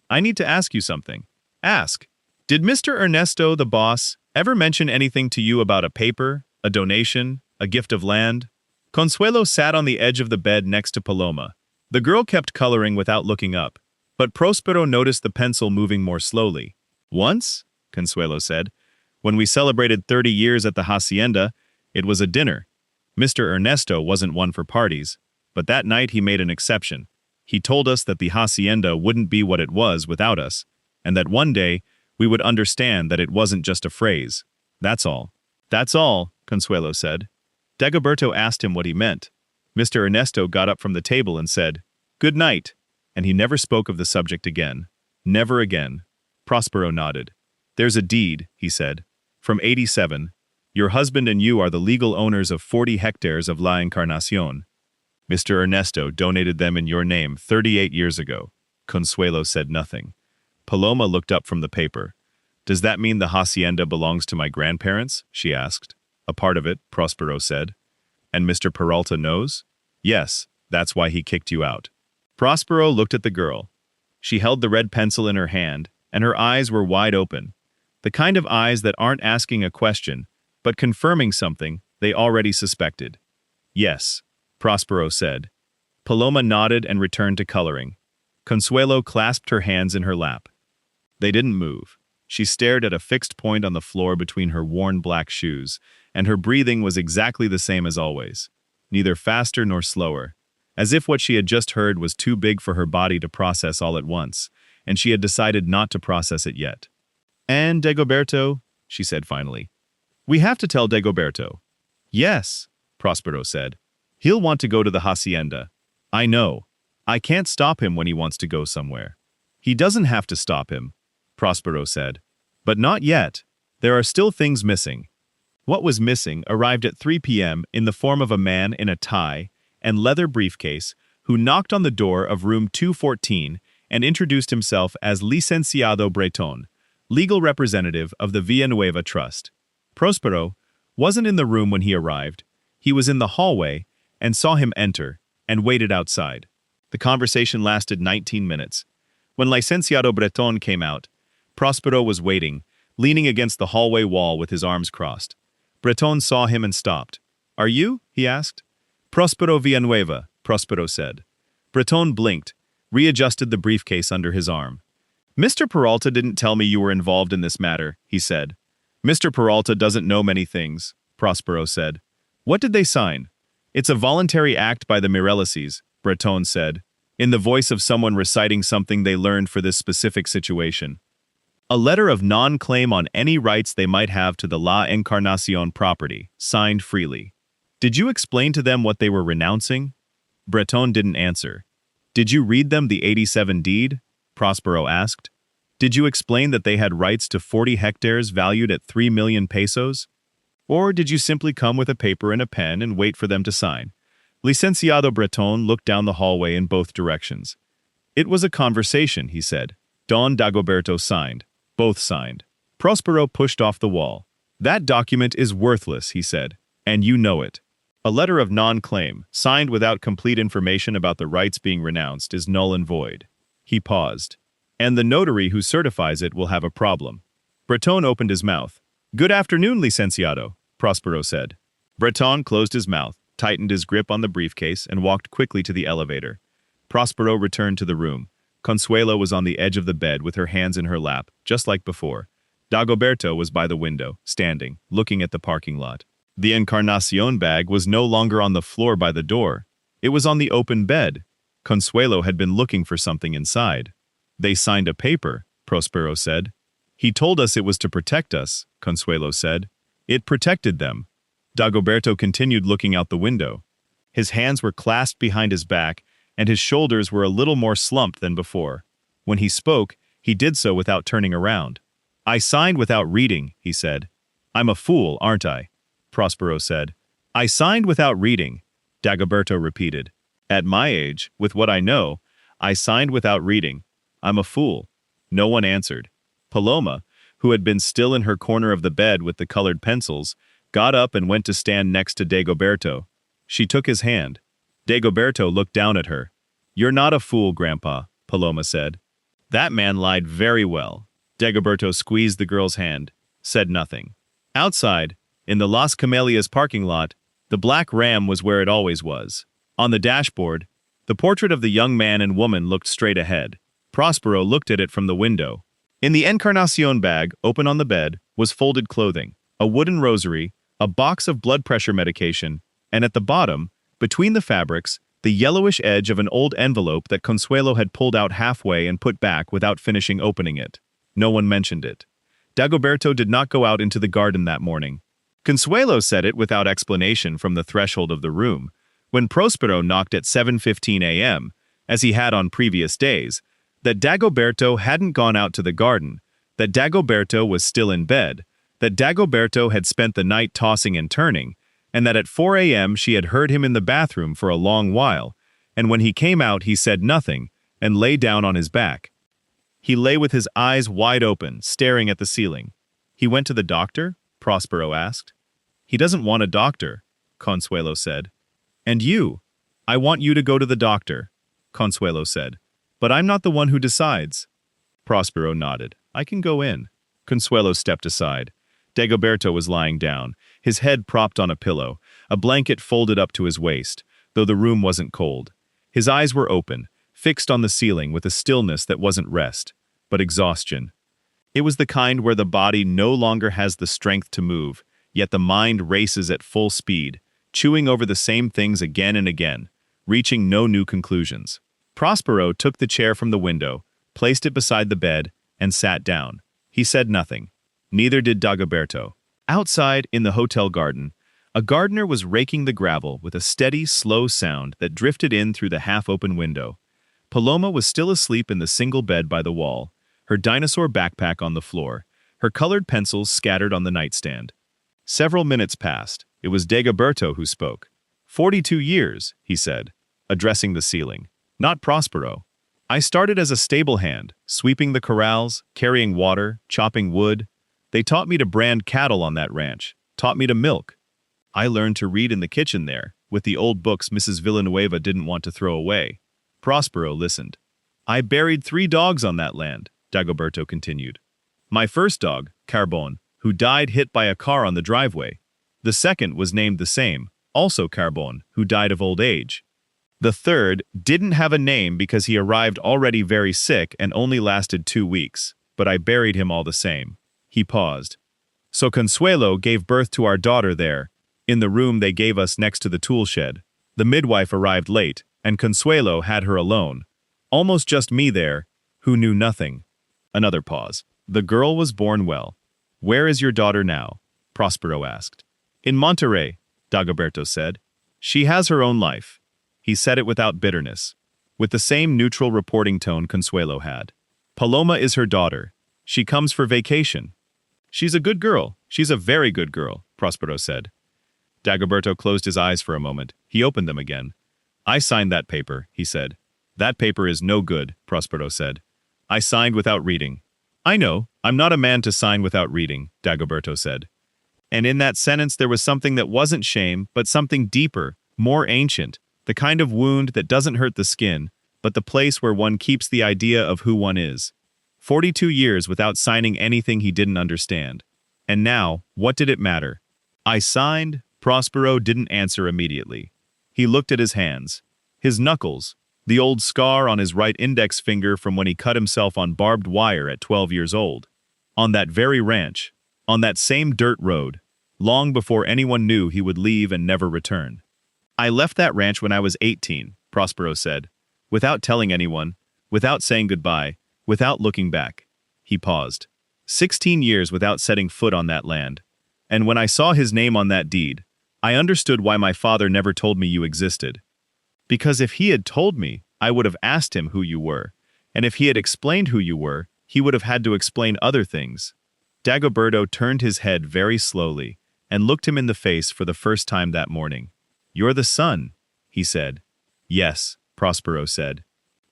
"I need to ask you something." "Ask. Did Mr. Ernesto, the boss, ever mention anything to you about a paper, a donation, a gift of land?" Consuelo sat on the edge of the bed next to Paloma. The girl kept coloring without looking up, but Próspero noticed the pencil moving more slowly. "Once," Consuelo said, "when we celebrated 30 years at the hacienda, it was a dinner. Mr. Ernesto wasn't one for parties, but that night he made an exception. He told us that the hacienda wouldn't be what it was without us, and that one day we would understand that it wasn't just a phrase. That's all." "That's all," Consuelo said. Dagoberto asked him what he meant. Mr. Ernesto got up from the table and said, "Good night," and he never spoke of the subject again. Never again. Próspero nodded. "There's a deed," he said, "from 87. Your husband and you are the legal owners of 40 hectares of La Encarnacion. Mr. Ernesto donated them in your name 38 years ago." Consuelo said nothing. Paloma looked up from the paper. "Does that mean the hacienda belongs to my grandparents?" she asked. "A part of it," Próspero said. "And Mr. Peralta knows?" "Yes, that's why he kicked you out." Próspero looked at the girl. She held the red pencil in her hand, and her eyes were wide open. The kind of eyes that aren't asking a question, but confirming something they already suspected. "Yes," Próspero said. Paloma nodded and returned to coloring. Consuelo clasped her hands in her lap. They didn't move. She stared at a fixed point on the floor between her worn black shoes, and her breathing was exactly the same as always, neither faster nor slower, as if what she had just heard was too big for her body to process all at once, and she had decided not to process it yet. "And Dagoberto," she said finally. "We have to tell Dagoberto." "Yes," Próspero said. "He'll want to go to the hacienda. I know. I can't stop him when he wants to go somewhere." "He doesn't have to stop him," Próspero said. "But not yet. There are still things missing." What was missing arrived at 3 p.m. in the form of a man in a tie and leather briefcase who knocked on the door of room 214 and introduced himself as Licenciado Breton, legal representative of the Villanueva Trust. Próspero wasn't in the room when he arrived. He was in the hallway and saw him enter and waited outside. The conversation lasted 19 minutes. When Licenciado Breton came out, Próspero was waiting, leaning against the hallway wall with his arms crossed. Breton saw him and stopped. "Are you?" he asked. "Próspero Villanueva," Próspero said. Breton blinked, readjusted the briefcase under his arm. "Mr. Peralta didn't tell me you were involved in this matter," he said. "Mr. Peralta doesn't know many things," Próspero said. "What did they sign?" "It's a voluntary act by the Mirelises," Breton said, in the voice of someone reciting something they learned for this specific situation. "A letter of non-claim on any rights they might have to the La Encarnacion property, signed freely." "Did you explain to them what they were renouncing?" Breton didn't answer. "Did you read them the 87 deed?" Próspero asked. "Did you explain that they had rights to 40 hectares valued at 3 million pesos? Or did you simply come with a paper and a pen and wait for them to sign?" Licenciado Breton looked down the hallway in both directions. "It was a conversation," he said. Don Dagoberto signed. Both signed. Próspero pushed off the wall. "That document is worthless," he said, "and you know it. A letter of non-claim, signed without complete information about the rights being renounced, is null and void." He paused. "And the notary who certifies it will have a problem." Breton opened his mouth. "Good afternoon, Licenciado," Próspero said. Breton closed his mouth, tightened his grip on the briefcase, and walked quickly to the elevator. Próspero returned to the room. Consuelo was on the edge of the bed with her hands in her lap, just like before. Dagoberto was by the window, standing, looking at the parking lot. The Encarnacion bag was no longer on the floor by the door. It was on the open bed. Consuelo had been looking for something inside. They signed a paper, Próspero said. He told us it was to protect us, Consuelo said. It protected them. Dagoberto continued looking out the window. His hands were clasped behind his back, and his shoulders were a little more slumped than before. When he spoke, he did so without turning around. I signed without reading, he said. I'm a fool, aren't I? Próspero said. I signed without reading, Dagoberto repeated. At my age, with what I know, I signed without reading. I'm a fool. No one answered. Paloma, who had been still in her corner of the bed with the colored pencils, got up and went to stand next to Dagoberto. She took his hand. Dagoberto looked down at her. You're not a fool, Grandpa, Paloma said. That man lied very well. Dagoberto squeezed the girl's hand, said nothing. Outside, in the Las Camelias parking lot, the black Ram was where it always was. On the dashboard, the portrait of the young man and woman looked straight ahead. Próspero looked at it from the window. In the Encarnacion bag, open on the bed, was folded clothing, a wooden rosary, a box of blood pressure medication, and at the bottom, between the fabrics, the yellowish edge of an old envelope that Consuelo had pulled out halfway and put back without finishing opening it. No one mentioned it. Dagoberto did not go out into the garden that morning. Consuelo said it without explanation from the threshold of the room. When Próspero knocked at 7:15 a.m., as he had on previous days, that Dagoberto hadn't gone out to the garden, that Dagoberto was still in bed, that Dagoberto had spent the night tossing and turning, and that at 4 a.m. she had heard him in the bathroom for a long while, and when he came out he said nothing, and lay down on his back. He lay with his eyes wide open, staring at the ceiling. He went to the doctor? Próspero asked. He doesn't want a doctor, Consuelo said. And you? I want you to go to the doctor, Consuelo said. But I'm not the one who decides. Próspero nodded. I can go in. Consuelo stepped aside. Dagoberto was lying down, his head propped on a pillow, a blanket folded up to his waist, though the room wasn't cold. His eyes were open, fixed on the ceiling with a stillness that wasn't rest, but exhaustion. It was the kind where the body no longer has the strength to move, yet the mind races at full speed, chewing over the same things again and again, reaching no new conclusions. Próspero took the chair from the window, placed it beside the bed, and sat down. He said nothing. Neither did Dagoberto. Outside, in the hotel garden, a gardener was raking the gravel with a steady, slow sound that drifted in through the half-open window. Paloma was still asleep in the single bed by the wall, her dinosaur backpack on the floor, her colored pencils scattered on the nightstand. Several minutes passed. It was Dagoberto who spoke. 42 years, he said, addressing the ceiling. Not Próspero. I started as a stable hand, sweeping the corrals, carrying water, chopping wood. They taught me to brand cattle on that ranch, taught me to milk. I learned to read in the kitchen there, with the old books Mrs. Villanueva didn't want to throw away. Próspero listened. I buried 3 dogs on that land, Dagoberto continued. My first dog, Carbon, who died hit by a car on the driveway. The second was named the same, also Carbon, who died of old age. The third didn't have a name because he arrived already very sick and only lasted 2 weeks, but I buried him all the same. He paused. So Consuelo gave birth to our daughter there, in the room they gave us next to the tool shed. The midwife arrived late, and Consuelo had her alone. Almost just me there, who knew nothing. Another pause. The girl was born well. Where is your daughter now? Próspero asked. In Monterrey, Dagoberto said. She has her own life. He said it without bitterness, with the same neutral reporting tone Consuelo had. Paloma is her daughter. She comes for vacation. She's a good girl. She's a very good girl, Próspero said. Dagoberto closed his eyes for a moment. He opened them again. I signed that paper, he said. That paper is no good, Próspero said. I signed without reading. I know, I'm not a man to sign without reading, Dagoberto said. And in that sentence there was something that wasn't shame, but something deeper, more ancient, the kind of wound that doesn't hurt the skin, but the place where one keeps the idea of who one is. 42 years without signing anything he didn't understand. And now, what did it matter? I signed, Próspero didn't answer immediately. He looked at his hands. His knuckles, the old scar on his right index finger from when he cut himself on barbed wire at 12 years old. On that very ranch, on that same dirt road, long before anyone knew he would leave and never return. I left that ranch when I was 18, Próspero said, without telling anyone, without saying goodbye, without looking back. He paused. 16 years without setting foot on that land. And when I saw his name on that deed, I understood why my father never told me you existed. Because if he had told me, I would have asked him who you were, and if he had explained who you were, he would have had to explain other things. Dagoberto turned his head very slowly and looked him in the face for the first time that morning. "You're the son," he said. "Yes," Próspero said.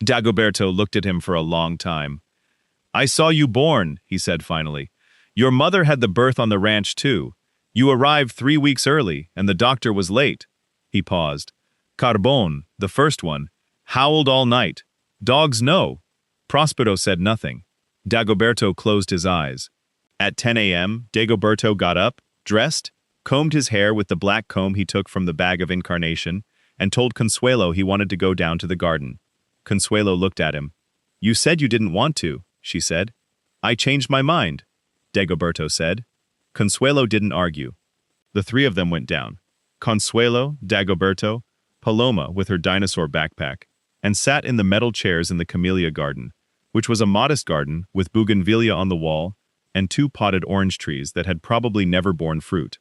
Dagoberto looked at him for a long time. "I saw you born," he said finally. "Your mother had the birth on the ranch too. You arrived 3 weeks early, and the doctor was late." He paused. "Carbón, the first one, howled all night. Dogs know." Próspero said nothing. Dagoberto closed his eyes. At 10 a.m., Dagoberto got up, dressed, combed his hair with the black comb he took from the bag of incarnation, and told Consuelo he wanted to go down to the garden. Consuelo looked at him. "You said you didn't want to," she said. "I changed my mind," Dagoberto said. Consuelo didn't argue. The three of them went down. Consuelo, Dagoberto, Paloma with her dinosaur backpack, and sat in the metal chairs in the camellia garden, which was a modest garden with bougainvillea on the wall and 2 potted orange trees that had probably never borne fruit.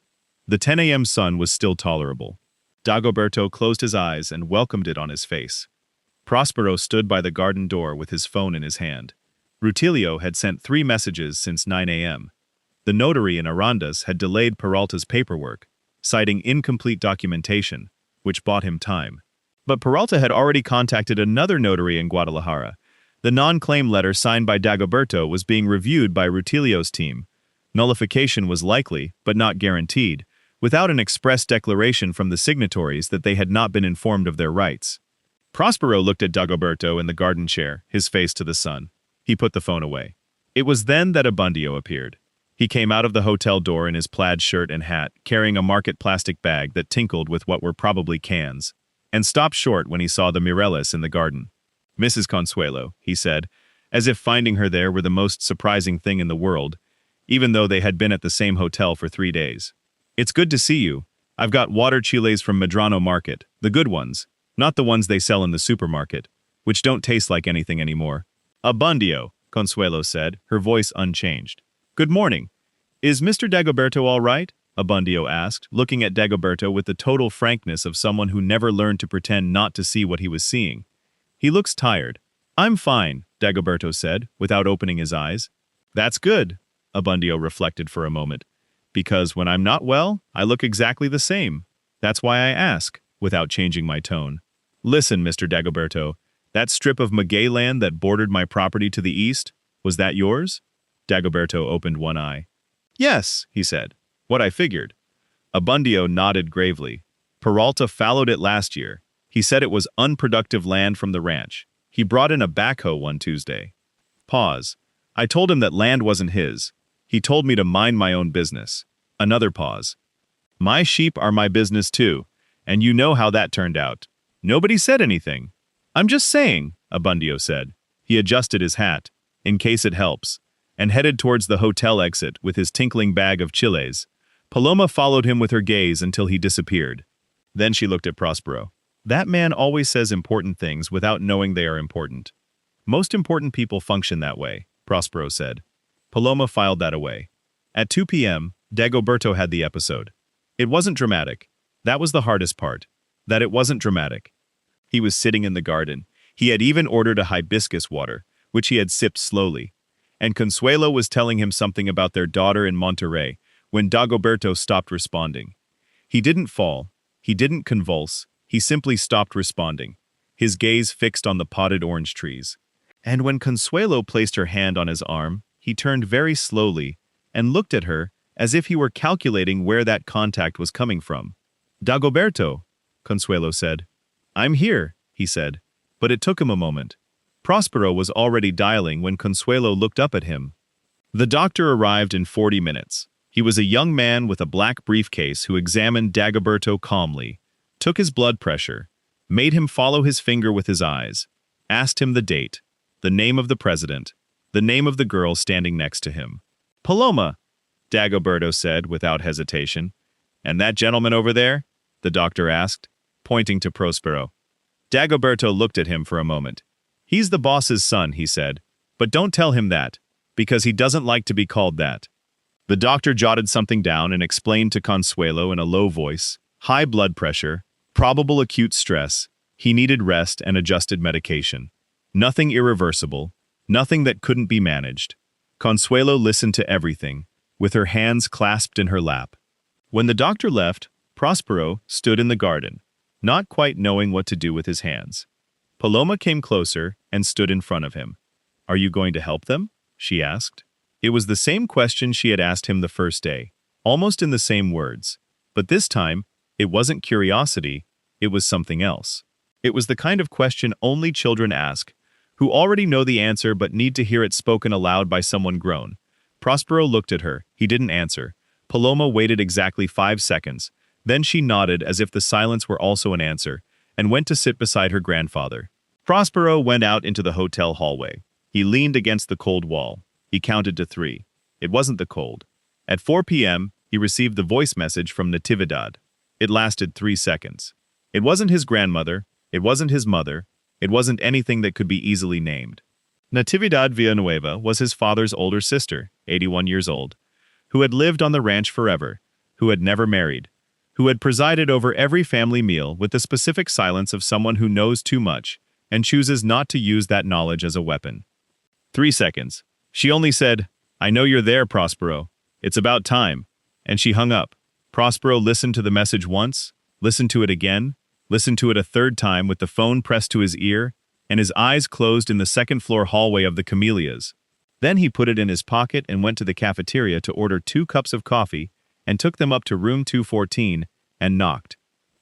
The 10 a.m. sun was still tolerable. Dagoberto closed his eyes and welcomed it on his face. Próspero stood by the garden door with his phone in his hand. Rutilio had sent 3 messages since 9 a.m. The notary in Arandas had delayed Peralta's paperwork, citing incomplete documentation, which bought him time. But Peralta had already contacted another notary in Guadalajara. The non-claim letter signed by Dagoberto was being reviewed by Rutilio's team. Nullification was likely, but not guaranteed, without an express declaration from the signatories that they had not been informed of their rights. Próspero looked at Dagoberto in the garden chair, his face to the sun. He put the phone away. It was then that Abundio appeared. He came out of the hotel door in his plaid shirt and hat, carrying a market plastic bag that tinkled with what were probably cans, and stopped short when he saw the Mireles in the garden. "Mrs. Consuelo," he said, as if finding her there were the most surprising thing in the world, even though they had been at the same hotel for 3 days. "It's good to see you. I've got water chiles from Medrano Market, the good ones, not the ones they sell in the supermarket, which don't taste like anything anymore." "Abundio," Consuelo said, her voice unchanged. "Good morning. Is Mr. Dagoberto all right?" Abundio asked, looking at Dagoberto with the total frankness of someone who never learned to pretend not to see what he was seeing. "He looks tired." "I'm fine," Dagoberto said, without opening his eyes. "That's good," Abundio reflected for a moment. "Because when I'm not well, I look exactly the same. That's why I ask," without changing my tone. "Listen, Mr. Dagoberto, that strip of maguey land that bordered my property to the east, was that yours?" Dagoberto opened one eye. "Yes," he said. "What I figured." Abundio nodded gravely. "Peralta fallowed it last year. He said it was unproductive land from the ranch. He brought in a backhoe one Tuesday." Pause. "I told him that land wasn't his. He told me to mind my own business." Another pause. "My sheep are my business too, and you know how that turned out. Nobody said anything." "I'm just saying," Abundio said. He adjusted his hat, in case it helps, and headed towards the hotel exit with his tinkling bag of chiles. Paloma followed him with her gaze until he disappeared. Then she looked at Próspero. "That man always says important things without knowing they are important. Most important people function that way," Próspero said. Paloma filed that away. At 2 p.m., Dagoberto had the episode. It wasn't dramatic. That was the hardest part. That it wasn't dramatic. He was sitting in the garden. He had even ordered a hibiscus water, which he had sipped slowly. And Consuelo was telling him something about their daughter in Monterrey when Dagoberto stopped responding. He didn't fall. He didn't convulse. He simply stopped responding, his gaze fixed on the potted orange trees. And when Consuelo placed her hand on his arm, he turned very slowly and looked at her as if he were calculating where that contact was coming from. "Dagoberto," Consuelo said. "I'm here," he said, but it took him a moment. Próspero was already dialing when Consuelo looked up at him. The doctor arrived in 40 minutes. He was a young man with a black briefcase who examined Dagoberto calmly, took his blood pressure, made him follow his finger with his eyes, asked him the date, the name of the president, the name of the girl standing next to him. Paloma, Dagoberto said without hesitation. And that gentleman over there? The doctor asked, pointing to Próspero. Dagoberto looked at him for a moment. He's the boss's son, he said, but don't tell him that, because he doesn't like to be called that. The doctor jotted something down and explained to Consuelo in a low voice, high blood pressure, probable acute stress, he needed rest and adjusted medication. Nothing irreversible, nothing that couldn't be managed. Consuelo listened to everything, with her hands clasped in her lap. When the doctor left, Próspero stood in the garden, not quite knowing what to do with his hands. Paloma came closer and stood in front of him. "Are you going to help them?" she asked. It was the same question she had asked him the first day, almost in the same words. But this time, it wasn't curiosity, it was something else. It was the kind of question only children ask, who already know the answer but need to hear it spoken aloud by someone grown. Próspero looked at her. He didn't answer. Paloma waited exactly 5 seconds. Then she nodded as if the silence were also an answer, and went to sit beside her grandfather. Próspero went out into the hotel hallway. He leaned against the cold wall. He counted to 3. It wasn't the cold. At 4 p.m., he received the voice message from Natividad. It lasted 3 seconds. It wasn't his grandmother. It wasn't his mother. It wasn't anything that could be easily named. Natividad Villanueva was his father's older sister, 81 years old, who had lived on the ranch forever, who had never married, who had presided over every family meal with the specific silence of someone who knows too much and chooses not to use that knowledge as a weapon. 3 seconds. She only said, "I know you're there, Próspero. It's about time." And she hung up. Próspero listened to the message once, listened to it again, listened to it a third time with the phone pressed to his ear, and his eyes closed in the second-floor hallway of the Camellias. Then he put it in his pocket and went to the cafeteria to order 2 cups of coffee and took them up to room 214 and knocked.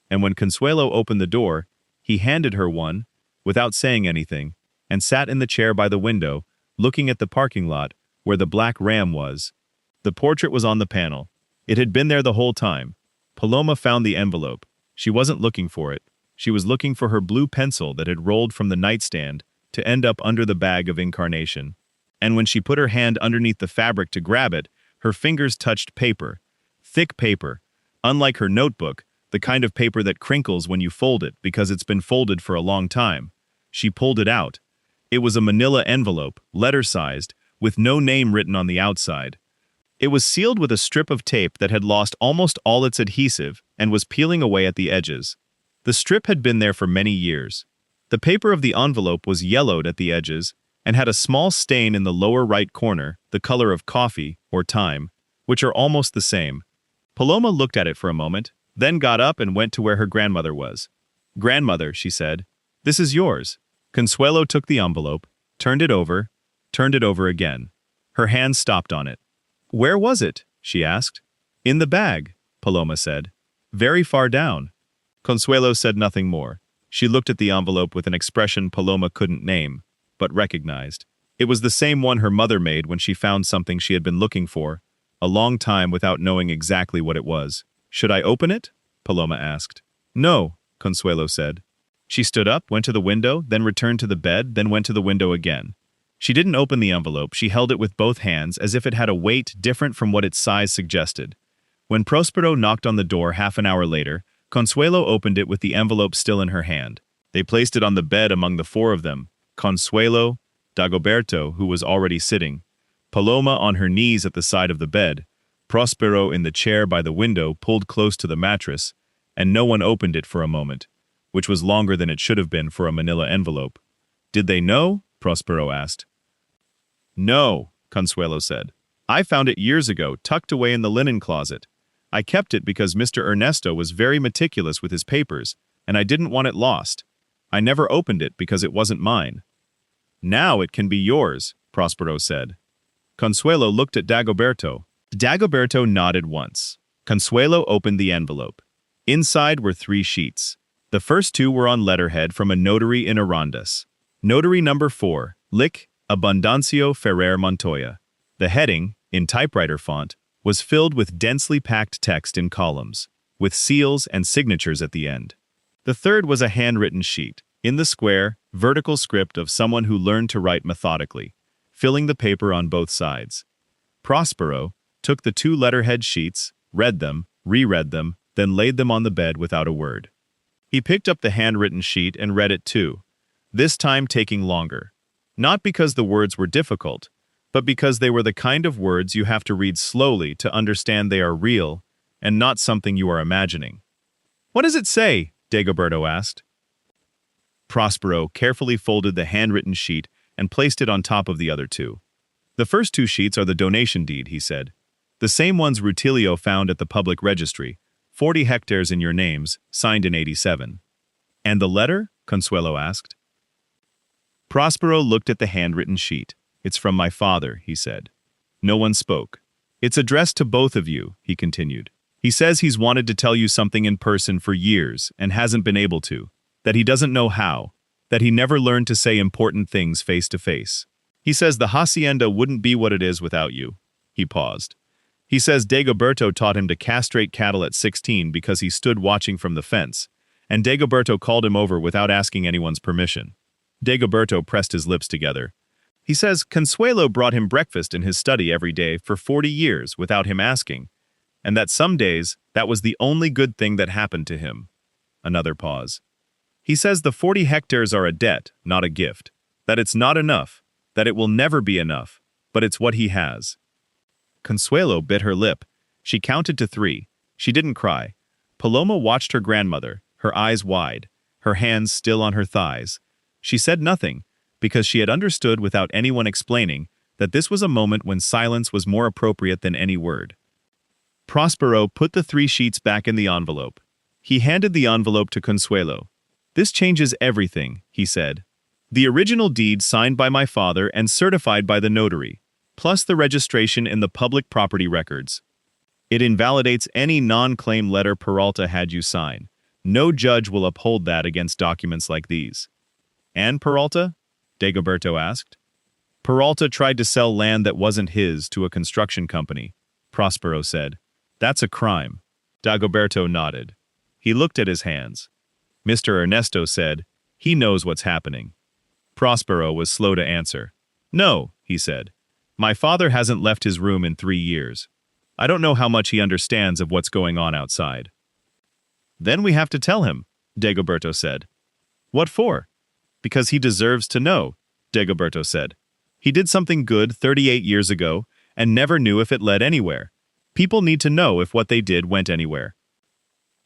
And when Consuelo opened the door, he handed her one, without saying anything, and sat in the chair by the window, looking at the parking lot where the black Ram was. The portrait was on the panel. It had been there the whole time. Paloma found the envelope. She wasn't looking for it. She was looking for her blue pencil that had rolled from the nightstand to end up under the bag of incarnation. And when she put her hand underneath the fabric to grab it, her fingers touched paper. Thick paper. Unlike her notebook, the kind of paper that crinkles when you fold it because it's been folded for a long time. She pulled it out. It was a manila envelope, letter-sized, with no name written on the outside. It was sealed with a strip of tape that had lost almost all its adhesive and was peeling away at the edges. The strip had been there for many years. The paper of the envelope was yellowed at the edges and had a small stain in the lower right corner, the color of coffee or time, which are almost the same. Paloma looked at it for a moment, then got up and went to where her grandmother was. "Grandmother," she said, "this is yours." Consuelo took the envelope, turned it over again. Her hand stopped on it. "Where was it?" she asked. "In the bag," Paloma said. "Very far down." Consuelo said nothing more. She looked at the envelope with an expression Paloma couldn't name, but recognized. It was the same one her mother made when she found something she had been looking for, a long time without knowing exactly what it was. "Should I open it?" Paloma asked. "No," Consuelo said. She stood up, went to the window, then returned to the bed, then went to the window again. She didn't open the envelope, she held it with both hands as if it had a weight different from what its size suggested. When Próspero knocked on the door half an hour later, Consuelo opened it with the envelope still in her hand. They placed it on the bed among the 4 of them, Consuelo, Dagoberto, who was already sitting, Paloma on her knees at the side of the bed, Próspero in the chair by the window pulled close to the mattress, and no one opened it for a moment, which was longer than it should have been for a manila envelope. "Did they know?" Próspero asked. "No," Consuelo said. "I found it years ago, tucked away in the linen closet. I kept it because Mr. Ernesto was very meticulous with his papers, and I didn't want it lost. I never opened it because it wasn't mine." "Now it can be yours," Próspero said. Consuelo looked at Dagoberto. Dagoberto nodded once. Consuelo opened the envelope. Inside were 3 sheets. The first 2 were on letterhead from a notary in Arandas. Notary number 4, Lic. Abundancio Ferrer Montoya. The heading, in typewriter font, was filled with densely packed text in columns, with seals and signatures at the end. The third was a handwritten sheet, in the square, vertical script of someone who learned to write methodically, filling the paper on both sides. Próspero took the two letterhead sheets, read them, reread them, then laid them on the bed without a word. He picked up the handwritten sheet and read it too, this time taking longer. Not because the words were difficult, but because they were the kind of words you have to read slowly to understand they are real and not something you are imagining. "What does it say?" Dagoberto asked. Próspero carefully folded the handwritten sheet and placed it on top of the other two. "The first two sheets are the donation deed," he said. "The same ones Rutilio found at the public registry, 40 hectares in your names, signed in 87. "And the letter?" Consuelo asked. Próspero looked at the handwritten sheet. "It's from my father," he said. No one spoke. "It's addressed to both of you," he continued. "He says he's wanted to tell you something in person for years and hasn't been able to, that he doesn't know how, that he never learned to say important things face to face. He says the hacienda wouldn't be what it is without you." He paused. "He says Dagoberto taught him to castrate cattle at 16 because he stood watching from the fence, and Dagoberto called him over without asking anyone's permission." Dagoberto pressed his lips together. "He says Consuelo brought him breakfast in his study every day for 40 years without him asking, and that some days that was the only good thing that happened to him." Another pause. "He says the 40 hectares are a debt, not a gift, that it's not enough, that it will never be enough, but it's what he has." Consuelo bit her lip. She counted to 3. She didn't cry. Paloma watched her grandmother, her eyes wide, her hands still on her thighs. She said nothing, because she had understood without anyone explaining that this was a moment when silence was more appropriate than any word. Próspero put the 3 sheets back in the envelope. He handed the envelope to Consuelo. "This changes everything," he said. "The original deed signed by my father and certified by the notary, plus the registration in the public property records. It invalidates any non-claim letter Peralta had you sign. No judge will uphold that against documents like these." "And Peralta?" Dagoberto asked. "Peralta tried to sell land that wasn't his to a construction company," Próspero said. "That's a crime." Dagoberto nodded. He looked at his hands. Mr. Ernesto said, "He knows what's happening." Próspero was slow to answer. "No," he said. "My father hasn't left his room in 3 years. I don't know how much he understands of what's going on outside." "Then we have to tell him," Dagoberto said. "What for?" "Because he deserves to know," Dagoberto said. "He did something good 38 years ago and never knew if it led anywhere. People need to know if what they did went anywhere."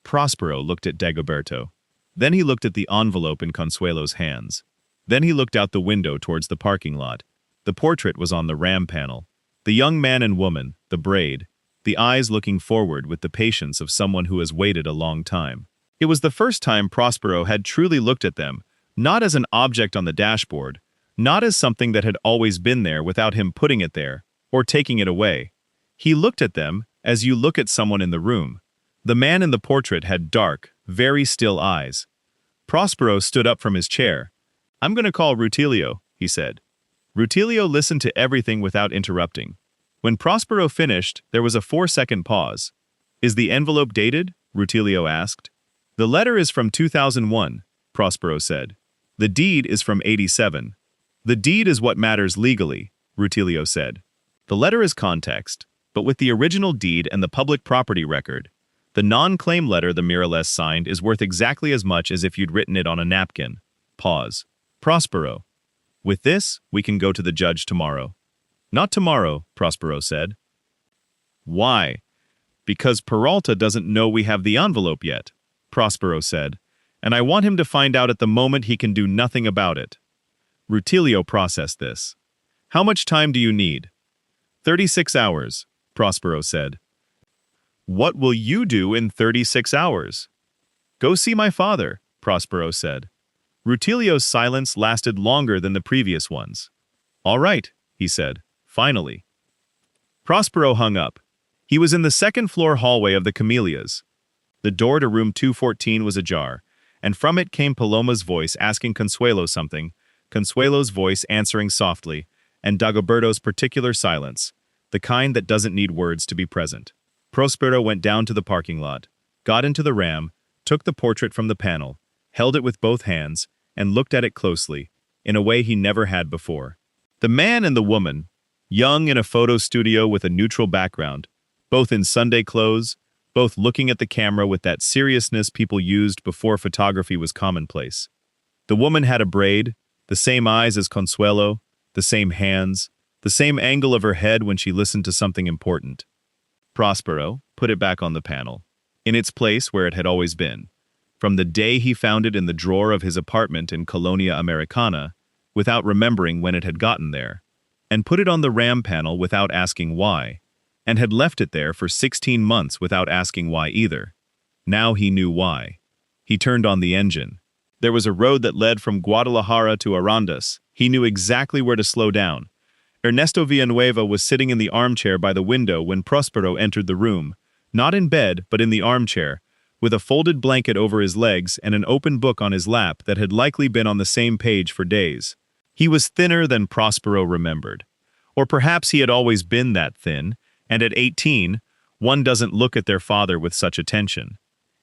Próspero looked at Dagoberto. Then he looked at the envelope in Consuelo's hands. Then he looked out the window towards the parking lot. The portrait was on the RAM panel. The young man and woman, the braid, the eyes looking forward with the patience of someone who has waited a long time. It was the first time Próspero had truly looked at them, not as an object on the dashboard, not as something that had always been there without him putting it there, or taking it away. He looked at them as you look at someone in the room. The man in the portrait had dark, very still eyes. Próspero stood up from his chair. "I'm going to call Rutilio," he said. Rutilio listened to everything without interrupting. When Próspero finished, there was a 4-second pause. "Is the envelope dated?" Rutilio asked. "The letter is from 2001, Próspero said. "The deed is from 87. "The deed is what matters legally," Rutilio said. "The letter is context, but with the original deed and the public property record, the non-claim letter the Miralles signed is worth exactly as much as if you'd written it on a napkin." Pause. "Próspero, with this, we can go to the judge tomorrow." "Not tomorrow," Próspero said. "Why?" "Because Peralta doesn't know we have the envelope yet," Próspero said, "and I want him to find out at the moment he can do nothing about it." Rutilio processed this. "How much time do you need?" 36 hours, Próspero said. "What will you do in 36 hours?" "Go see my father," Próspero said. Rutilio's silence lasted longer than the previous ones. "All right," he said, finally. Próspero hung up. He was in the second-floor hallway of the Camellias. The door to room 214 was ajar, and from it came Paloma's voice asking Consuelo something, Consuelo's voice answering softly, and Dagoberto's particular silence. the kind that doesn't need words to be present. Próspero went down to the parking lot, got into the Ram, took the portrait from the panel, held it with both hands, and looked at it closely, in a way he never had before. The man and the woman, young in a photo studio with a neutral background, both in Sunday clothes, both looking at the camera with that seriousness people used before photography was commonplace. The woman had a braid, the same eyes as Consuelo, the same hands, the same angle of her head when she listened to something important. Próspero put it back on the panel, in its place where it had always been, from the day he found it in the drawer of his apartment in Colonia Americana, without remembering when it had gotten there, and put it on the Ram panel without asking why, and had left it there for 16 months without asking why either. Now he knew why. He turned on the engine. There was a road that led from Guadalajara to Arandas. He knew exactly where to slow down. Ernesto Villanueva was sitting in the armchair by the window when Próspero entered the room, not in bed, but in the armchair, with a folded blanket over his legs and an open book on his lap that had likely been on the same page for days. He was thinner than Próspero remembered. Or perhaps he had always been that thin, and at 18, one doesn't look at their father with such attention.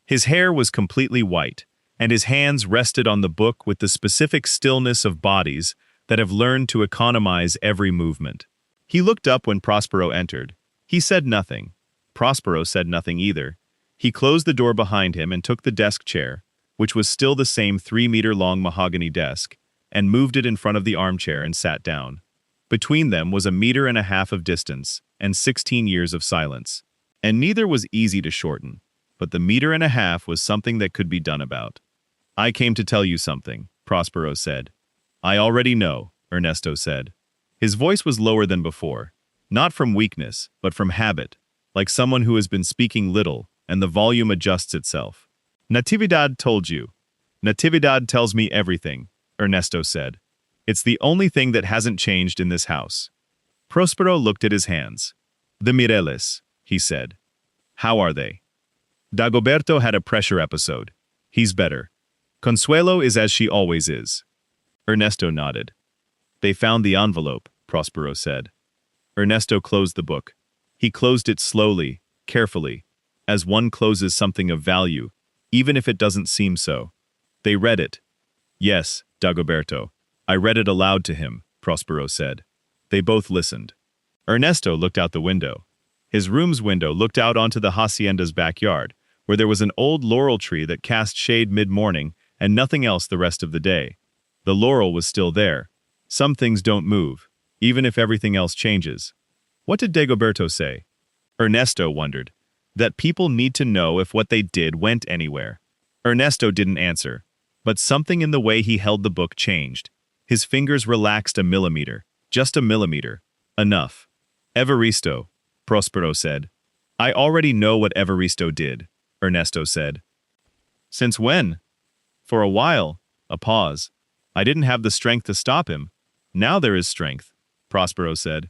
His hair was completely white, and his hands rested on the book with the specific stillness of bodies that have learned to economize every movement. He looked up when Próspero entered. He said nothing. Próspero said nothing either. He closed the door behind him and took the desk chair, which was still the same 3-meter-long mahogany desk, and moved it in front of the armchair and sat down. Between them was 1.5 meters of distance and 16 years of silence. And neither was easy to shorten, but the 1.5 meters was something that could be done about. "I came to tell you something," Próspero said. "I already know," Ernesto said. His voice was lower than before, not from weakness, but from habit, like someone who has been speaking little, and the volume adjusts itself. "Natividad told you. Natividad tells me everything," Ernesto said. "It's the only thing that hasn't changed in this house." Próspero looked at his hands. "The Mireles," he said. "How are they?" "Dagoberto had a pressure episode. He's better. Consuelo is as she always is." Ernesto nodded. "They found the envelope," Próspero said. Ernesto closed the book. He closed it slowly, carefully, as one closes something of value, even if it doesn't seem so. "They read it." "Yes, Dagoberto. I read it aloud to him," Próspero said. They both listened. Ernesto looked out the window. His room's window looked out onto the hacienda's backyard, where there was an old laurel tree that cast shade mid-morning and nothing else the rest of the day. The laurel was still there. Some things don't move, even if everything else changes. What did Dagoberto say? Ernesto wondered. That people need to know if what they did went anywhere. Ernesto didn't answer, but something in the way he held the book changed. His fingers relaxed 1 millimeter, just 1 millimeter. Enough. "Evaristo," Próspero said. "I already know what Evaristo did," Ernesto said. "Since when?" "For a while." A pause. "I didn't have the strength to stop him. Now there is strength," Próspero said.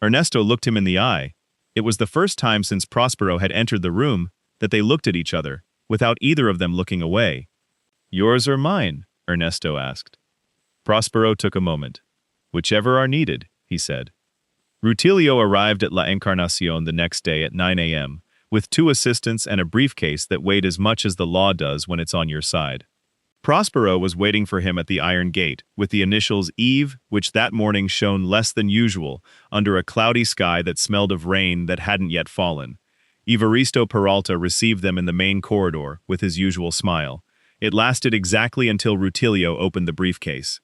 Ernesto looked him in the eye. It was the first time since Próspero had entered the room that they looked at each other, without either of them looking away. "Yours or mine?" Ernesto asked. Próspero took a moment. "Whichever are needed," he said. Rutilio arrived at La Encarnacion the next day at 9 a.m., with 2 assistants and a briefcase that weighed as much as the law does when it's on your side. Próspero was waiting for him at the iron gate, with the initials Eve, which that morning shone less than usual, under a cloudy sky that smelled of rain that hadn't yet fallen. Evaristo Peralta received them in the main corridor, with his usual smile. It lasted exactly until Rutilio opened the briefcase.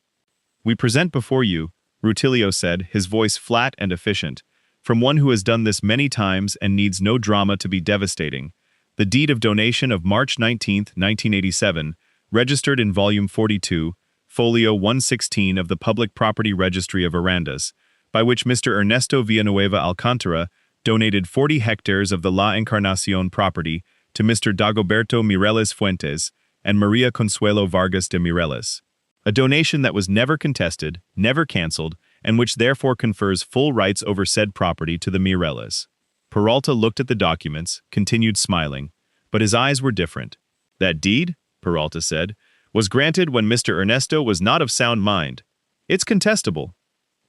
"We present before you," Rutilio said, his voice flat and efficient, "from one who has done this many times and needs no drama to be devastating, the deed of donation of March 19, 1987, registered in Volume 42, Folio 116 of the Public Property Registry of Arandas, by which Mr. Ernesto Villanueva Alcántara donated 40 hectares of the La Encarnacion property to Mr. Dagoberto Mireles Fuentes and Maria Consuelo Vargas de Mireles. A donation that was never contested, never cancelled, and which therefore confers full rights over said property to the Mireles." Peralta looked at the documents, continued smiling, but his eyes were different. "That deed," Peralta said, "was granted when Mr. Ernesto was not of sound mind. It's contestable.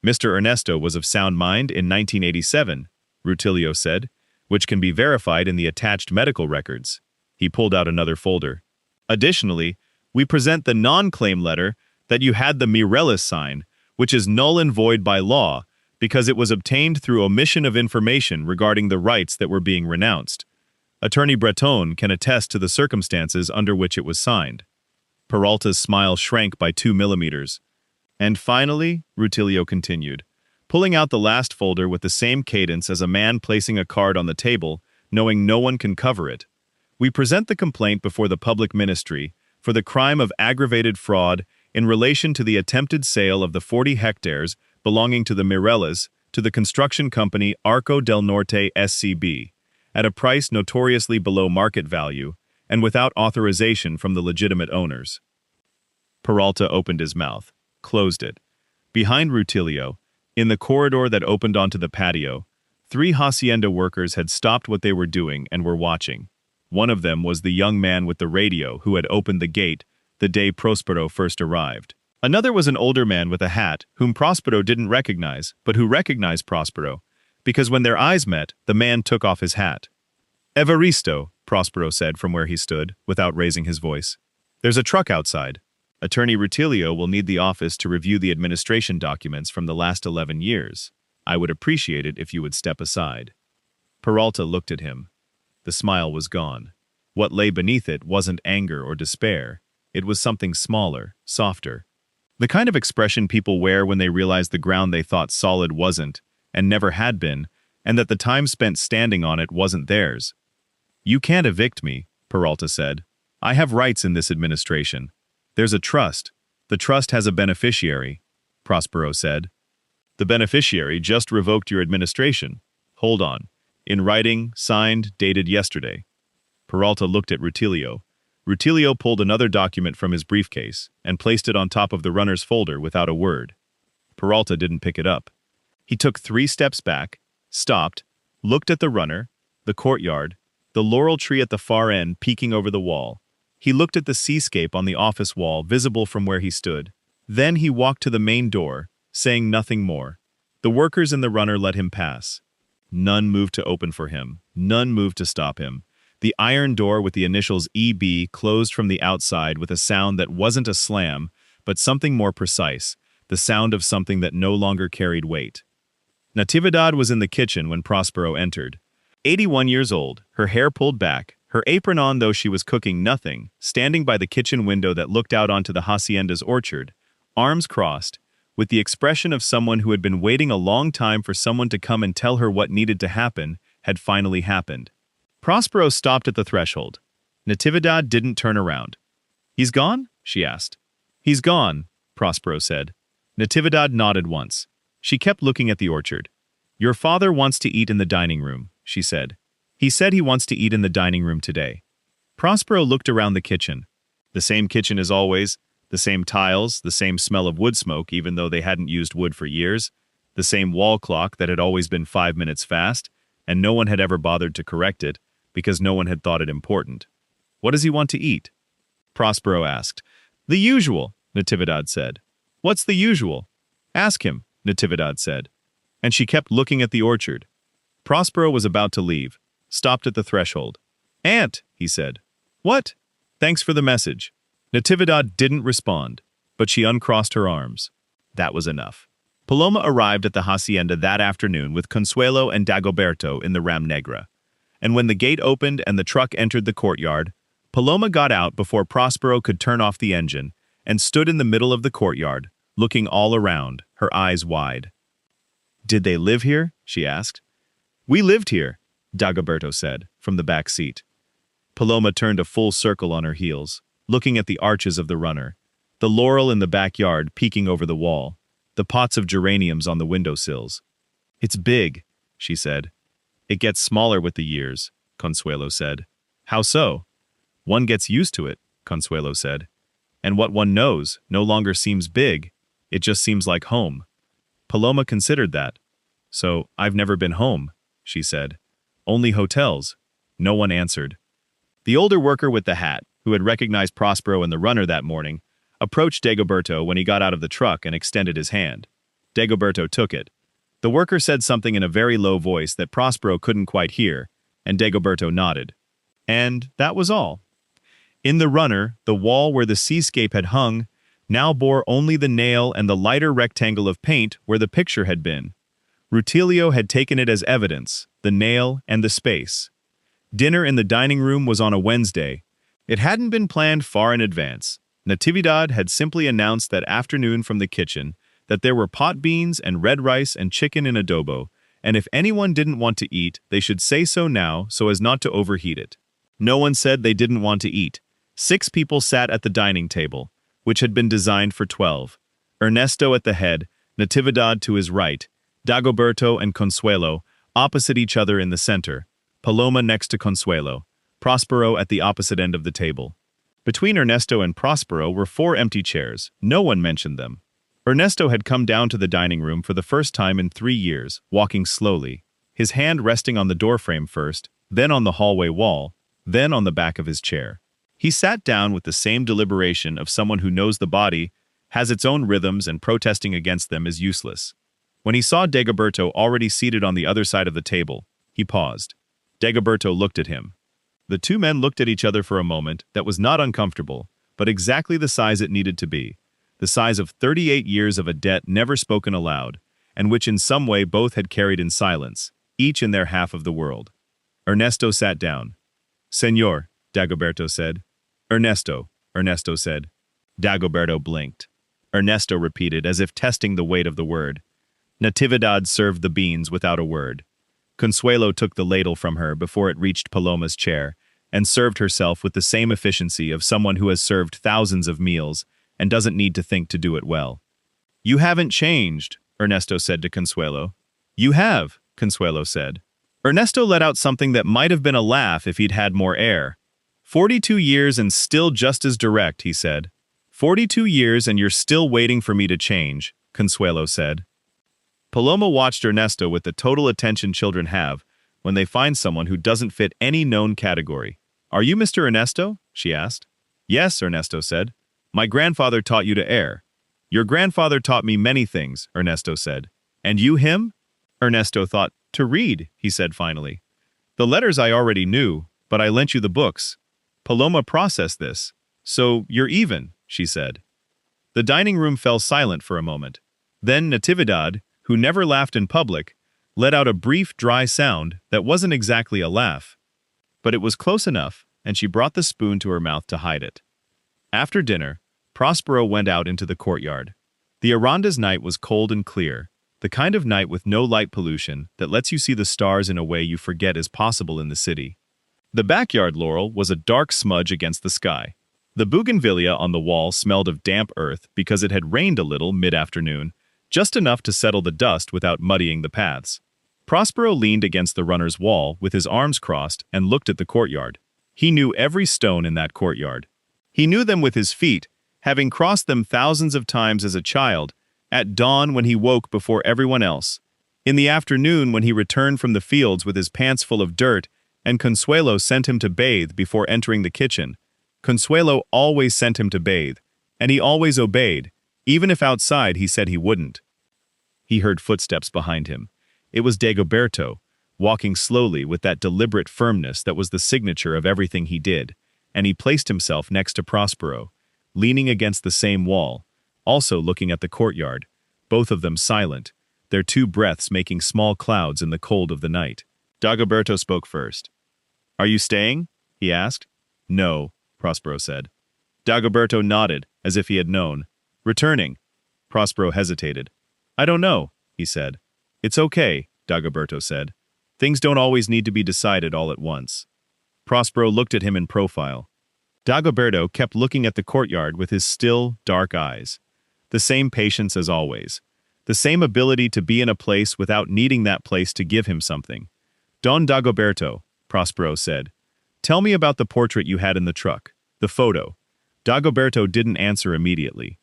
Mr. Ernesto was of sound mind in 1987, Rutilio said, which can be verified in the attached medical records. He pulled out another folder. Additionally, we present the non-claim letter that you had the Mireles sign, which is null and void by law because it was obtained through omission of information regarding the rights that were being renounced. Attorney Breton can attest to the circumstances under which it was signed. Peralta's smile shrank by 2 millimeters. And finally, Rutilio continued, pulling out the last folder with the same cadence as a man placing a card on the table, knowing no one can cover it. We present the complaint before the public ministry for the crime of aggravated fraud in relation to the attempted sale of the 40 hectares belonging to the Mireles to the construction company Arco del Norte SCB, at a price notoriously below market value and without authorization from the legitimate owners. Peralta opened his mouth, closed it. Behind Rutilio, in the corridor that opened onto the patio, 3 hacienda workers had stopped what they were doing and were watching. One of them was the young man with the radio who had opened the gate the day Próspero first arrived. Another was an older man with a hat whom Próspero didn't recognize, but who recognized Próspero, because when their eyes met, the man took off his hat. "Evaristo," Próspero said from where he stood, without raising his voice. "There's a truck outside. Attorney Rutilio will need the office to review the administration documents from the last 11 years. I would appreciate it if you would step aside." Peralta looked at him. The smile was gone. What lay beneath it wasn't anger or despair. It was something smaller, softer. The kind of expression people wear when they realize the ground they thought solid wasn't, and never had been, and that the time spent standing on it wasn't theirs. "You can't evict me," Peralta said. "I have rights in this administration. There's a trust. The trust has a beneficiary," Próspero said. "The beneficiary just revoked your administration. Hold on. In writing, signed, dated yesterday." Peralta looked at Rutilio. Rutilio pulled another document from his briefcase and placed it on top of the runner's folder without a word. Peralta didn't pick it up. He took 3 steps back, stopped, looked at the runner, the courtyard, the laurel tree at the far end peeking over the wall. He looked at the seascape on the office wall visible from where he stood. Then he walked to the main door, saying nothing more. The workers in the runner let him pass. None moved to open for him. None moved to stop him. The iron door with the initials EB closed from the outside with a sound that wasn't a slam, but something more precise, the sound of something that no longer carried weight. Natividad was in the kitchen when Próspero entered. 81 years old, her hair pulled back, her apron on though she was cooking nothing, standing by the kitchen window that looked out onto the hacienda's orchard, arms crossed, with the expression of someone who had been waiting a long time for someone to come and tell her what needed to happen, had finally happened. Próspero stopped at the threshold. Natividad didn't turn around. "He's gone?" she asked. "He's gone," Próspero said. Natividad nodded once. She kept looking at the orchard. "Your father wants to eat in the dining room," she said. "He said he wants to eat in the dining room today." Próspero looked around the kitchen. The same kitchen as always, the same tiles, the same smell of wood smoke even though they hadn't used wood for years, the same wall clock that had always been 5 minutes fast, and no one had ever bothered to correct it, because no one had thought it important. "What does he want to eat?" Próspero asked. "The usual," Natividad said. "What's the usual?" "Ask him," Natividad said. And she kept looking at the orchard. Próspero was about to leave, stopped at the threshold. "Aunt," he said. "What?" "Thanks for the message." Natividad didn't respond, but she uncrossed her arms. That was enough. Paloma arrived at the hacienda that afternoon with Consuelo and Dagoberto in the Ram Negra. And when the gate opened and the truck entered the courtyard, Paloma got out before Próspero could turn off the engine and stood in the middle of the courtyard, looking all around, her eyes wide. "Did they live here?" she asked. "We lived here," Dagoberto said, from the back seat. Paloma turned a full circle on her heels, looking at the arches of the runner, the laurel in the backyard peeking over the wall, the pots of geraniums on the windowsills. "It's big," she said. "It gets smaller with the years," Consuelo said. "How so?" "One gets used to it," Consuelo said. "And what one knows no longer seems big, it just seems like home." Paloma considered that. "So, I've never been home," she said. "Only hotels." No one answered. The older worker with the hat, who had recognized Próspero in the runner that morning, approached Dagoberto when he got out of the truck and extended his hand. Dagoberto took it. The worker said something in a very low voice that Próspero couldn't quite hear, and Dagoberto nodded. And that was all. In the runner, the wall where the seascape had hung now bore only the nail and the lighter rectangle of paint where the picture had been. Rutilio had taken it as evidence, the nail and the space. Dinner in the dining room was on a Wednesday. It hadn't been planned far in advance. Natividad had simply announced that afternoon from the kitchen that there were pot beans and red rice and chicken in adobo, and if anyone didn't want to eat, they should say so now so as not to overheat it. No one said they didn't want to eat. 6 people sat at the dining table, which had been designed for 12. Ernesto at the head, Natividad to his right, Dagoberto and Consuelo opposite each other in the center, Paloma next to Consuelo, Próspero at the opposite end of the table. Between Ernesto and Próspero were 4 empty chairs. No one mentioned them. Ernesto had come down to the dining room for the first time in 3 years, walking slowly, his hand resting on the doorframe first, then on the hallway wall, then on the back of his chair. He sat down with the same deliberation of someone who knows the body has its own rhythms and protesting against them is useless. When he saw Dagoberto already seated on the other side of the table, he paused. Dagoberto looked at him. The 2 men looked at each other for a moment that was not uncomfortable, but exactly the size it needed to be. The size of 38 years of a debt never spoken aloud, and which in some way both had carried in silence, each in their half of the world. Ernesto sat down. "Señor," Dagoberto said. "Ernesto," Ernesto said. Dagoberto blinked. Ernesto repeated as if testing the weight of the word. Natividad served the beans without a word. Consuelo took the ladle from her before it reached Paloma's chair, and served herself with the same efficiency of someone who has served thousands of meals and doesn't need to think to do it well. "You haven't changed," Ernesto said to Consuelo. "You have," Consuelo said. Ernesto let out something that might have been a laugh if he'd had more air. 42 years and still just as direct, he said. 42 years and you're still waiting for me to change, Consuelo said. Paloma watched Ernesto with the total attention children have when they find someone who doesn't fit any known category. "Are you Mr. Ernesto?" she asked. "Yes," Ernesto said. "My grandfather taught you to err." "Your grandfather taught me many things," Ernesto said. "And you him?" Ernesto thought. "To read," he said finally. "The letters I already knew, but I lent you the books." Paloma processed this. "So, you're even," she said. The dining room fell silent for a moment. Then Natividad, who never laughed in public, let out a brief, dry sound that wasn't exactly a laugh. But it was close enough, and she brought the spoon to her mouth to hide it. After dinner, Próspero went out into the courtyard. The Aranda's night was cold and clear, the kind of night with no light pollution that lets you see the stars in a way you forget is possible in the city. The backyard laurel was a dark smudge against the sky. The bougainvillea on the wall smelled of damp earth because it had rained a little mid-afternoon, just enough to settle the dust without muddying the paths. Próspero leaned against the runner's wall with his arms crossed and looked at the courtyard. He knew every stone in that courtyard. He knew them with his feet, having crossed them thousands of times as a child, at dawn when he woke before everyone else, in the afternoon when he returned from the fields with his pants full of dirt, and Consuelo sent him to bathe before entering the kitchen. Consuelo always sent him to bathe, and he always obeyed, even if outside he said he wouldn't. He heard footsteps behind him. It was Dagoberto, walking slowly with that deliberate firmness that was the signature of everything he did, and he placed himself next to Próspero, leaning against the same wall, also looking at the courtyard, both of them silent, their 2 breaths making small clouds in the cold of the night. Dagoberto spoke first. "Are you staying?" he asked. "No," Próspero said. Dagoberto nodded, as if he had known. "Returning." Próspero hesitated. "I don't know," he said. "It's okay," Dagoberto said. "Things don't always need to be decided all at once." Próspero looked at him in profile. Dagoberto kept looking at the courtyard with his still, dark eyes. The same patience as always. The same ability to be in a place without needing that place to give him something. "Don Dagoberto," Próspero said, "tell me about the portrait you had in the truck, the photo." Dagoberto didn't answer immediately.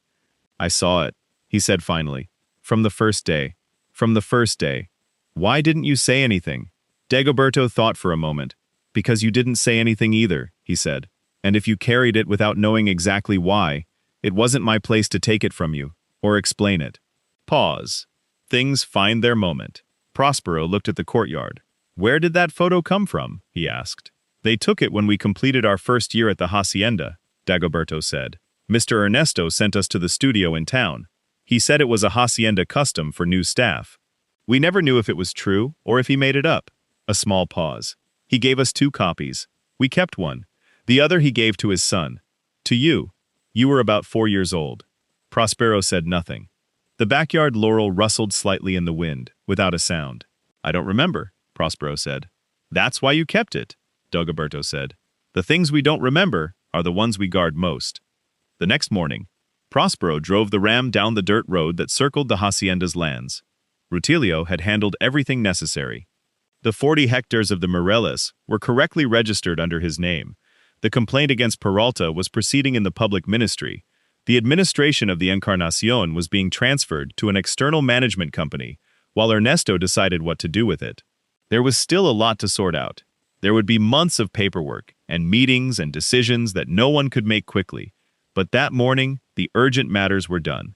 "I saw it," he said finally. "From the first day. From the first day. Why didn't you say anything?" Dagoberto thought for a moment. "Because you didn't say anything either," he said. "And if you carried it without knowing exactly why, it wasn't my place to take it from you, or explain it." Pause. things find their moment. Próspero looked at the courtyard. "Where did that photo come from?" he asked. "They took it when we completed our first year at the hacienda," Dagoberto said. "Mr. Ernesto sent us to the studio in town. He said it was a hacienda custom for new staff. We never knew if it was true or if he made it up." A small pause. "He gave us 2 copies. We kept one. The other he gave to his son. To you. You were about 4 years old." Próspero said nothing. The backyard laurel rustled slightly in the wind, without a sound. "I don't remember," Próspero said. "That's why you kept it," Dagoberto said. "The things we don't remember are the ones we guard most." The next morning, Próspero drove the ram down the dirt road that circled the hacienda's lands. Rutilio had handled everything necessary. The 40 hectares of the Morelos were correctly registered under his name. The complaint against Peralta was proceeding in the public ministry. The administration of the Encarnacion was being transferred to an external management company, while Ernesto decided what to do with it. There was still a lot to sort out. There would be months of paperwork, and meetings and decisions that no one could make quickly. But that morning, the urgent matters were done.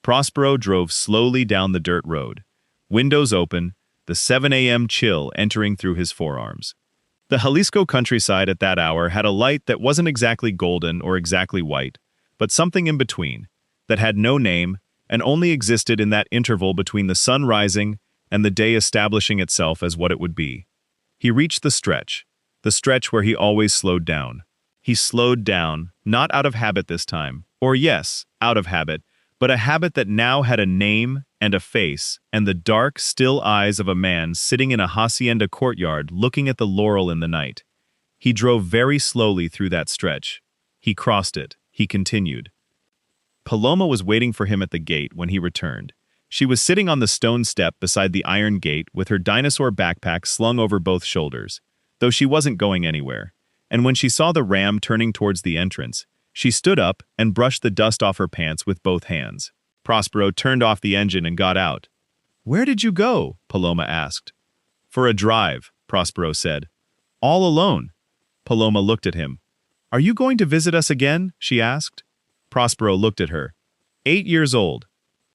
Próspero drove slowly down the dirt road. Windows open, the 7 a.m. chill entering through his forearms. The Jalisco countryside at that hour had a light that wasn't exactly golden or exactly white, but something in between, that had no name and only existed in that interval between the sun rising and the day establishing itself as what it would be. He reached the stretch where he always slowed down. He slowed down, not out of habit this time, or yes, out of habit, but a habit that now had a name and a face, and the dark, still eyes of a man sitting in a hacienda courtyard looking at the laurel in the night. He drove very slowly through that stretch. He crossed it. He continued. Paloma was waiting for him at the gate when he returned. She was sitting on the stone step beside the iron gate with her dinosaur backpack slung over both shoulders, though she wasn't going anywhere. And when she saw the ram turning towards the entrance, she stood up and brushed the dust off her pants with both hands. Próspero turned off the engine and got out. "Where did you go?" Paloma asked. "For a drive," Próspero said. "All alone?" Paloma looked at him. "Are you going to visit us again?" she asked. Próspero looked at her. 8 years old.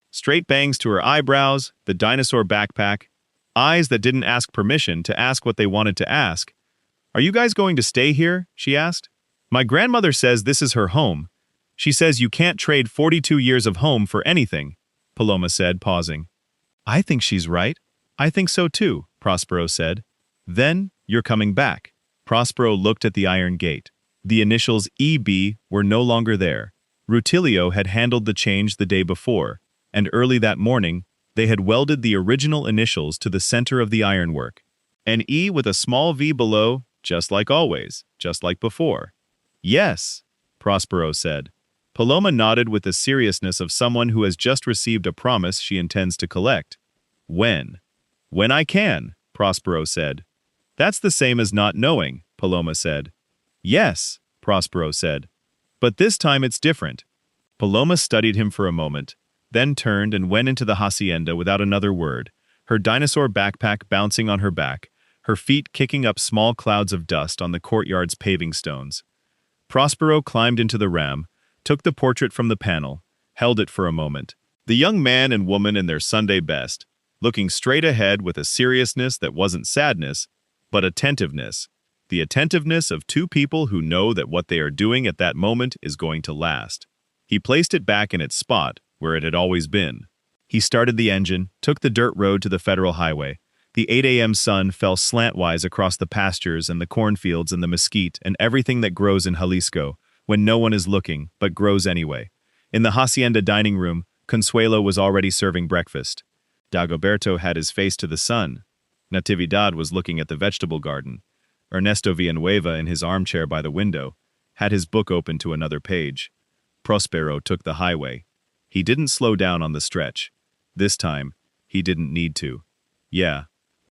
Straight bangs to her eyebrows, the dinosaur backpack, eyes that didn't ask permission to ask what they wanted to ask. "Are you guys going to stay here?" she asked. "My grandmother says this is her home. She says you can't trade 42 years of home for anything," Paloma said, pausing. "I think she's right." "I think so too," Próspero said. "Then, you're coming back." Próspero looked at the iron gate. The initials EB were no longer there. Rutilio had handled the change the day before, and early that morning, they had welded the original initials to the center of the ironwork. An E with a small V below, just like always, just like before. "Yes," Próspero said. Paloma nodded with the seriousness of someone who has just received a promise she intends to collect. "When?" "When I can," Próspero said. "That's the same as not knowing," Paloma said. "Yes," Próspero said. "But this time it's different." Paloma studied him for a moment, then turned and went into the hacienda without another word, her dinosaur backpack bouncing on her back, her feet kicking up small clouds of dust on the courtyard's paving stones. Próspero climbed into the ram, took the portrait from the panel, held it for a moment. The young man and woman in their Sunday best, looking straight ahead with a seriousness that wasn't sadness, but attentiveness. The attentiveness of 2 people who know that what they are doing at that moment is going to last. He placed it back in its spot, where it had always been. He started the engine, took the dirt road to the federal highway. The 8 a.m. sun fell slantwise across the pastures and the cornfields and the mesquite and everything that grows in Jalisco, when no one is looking, but grows anyway. In the hacienda dining room, Consuelo was already serving breakfast. Dagoberto had his face to the sun. Natividad was looking at the vegetable garden. Ernesto Villanueva, in his armchair by the window, had his book open to another page. Próspero took the highway. He didn't slow down on the stretch. This time, he didn't need to. Yeah,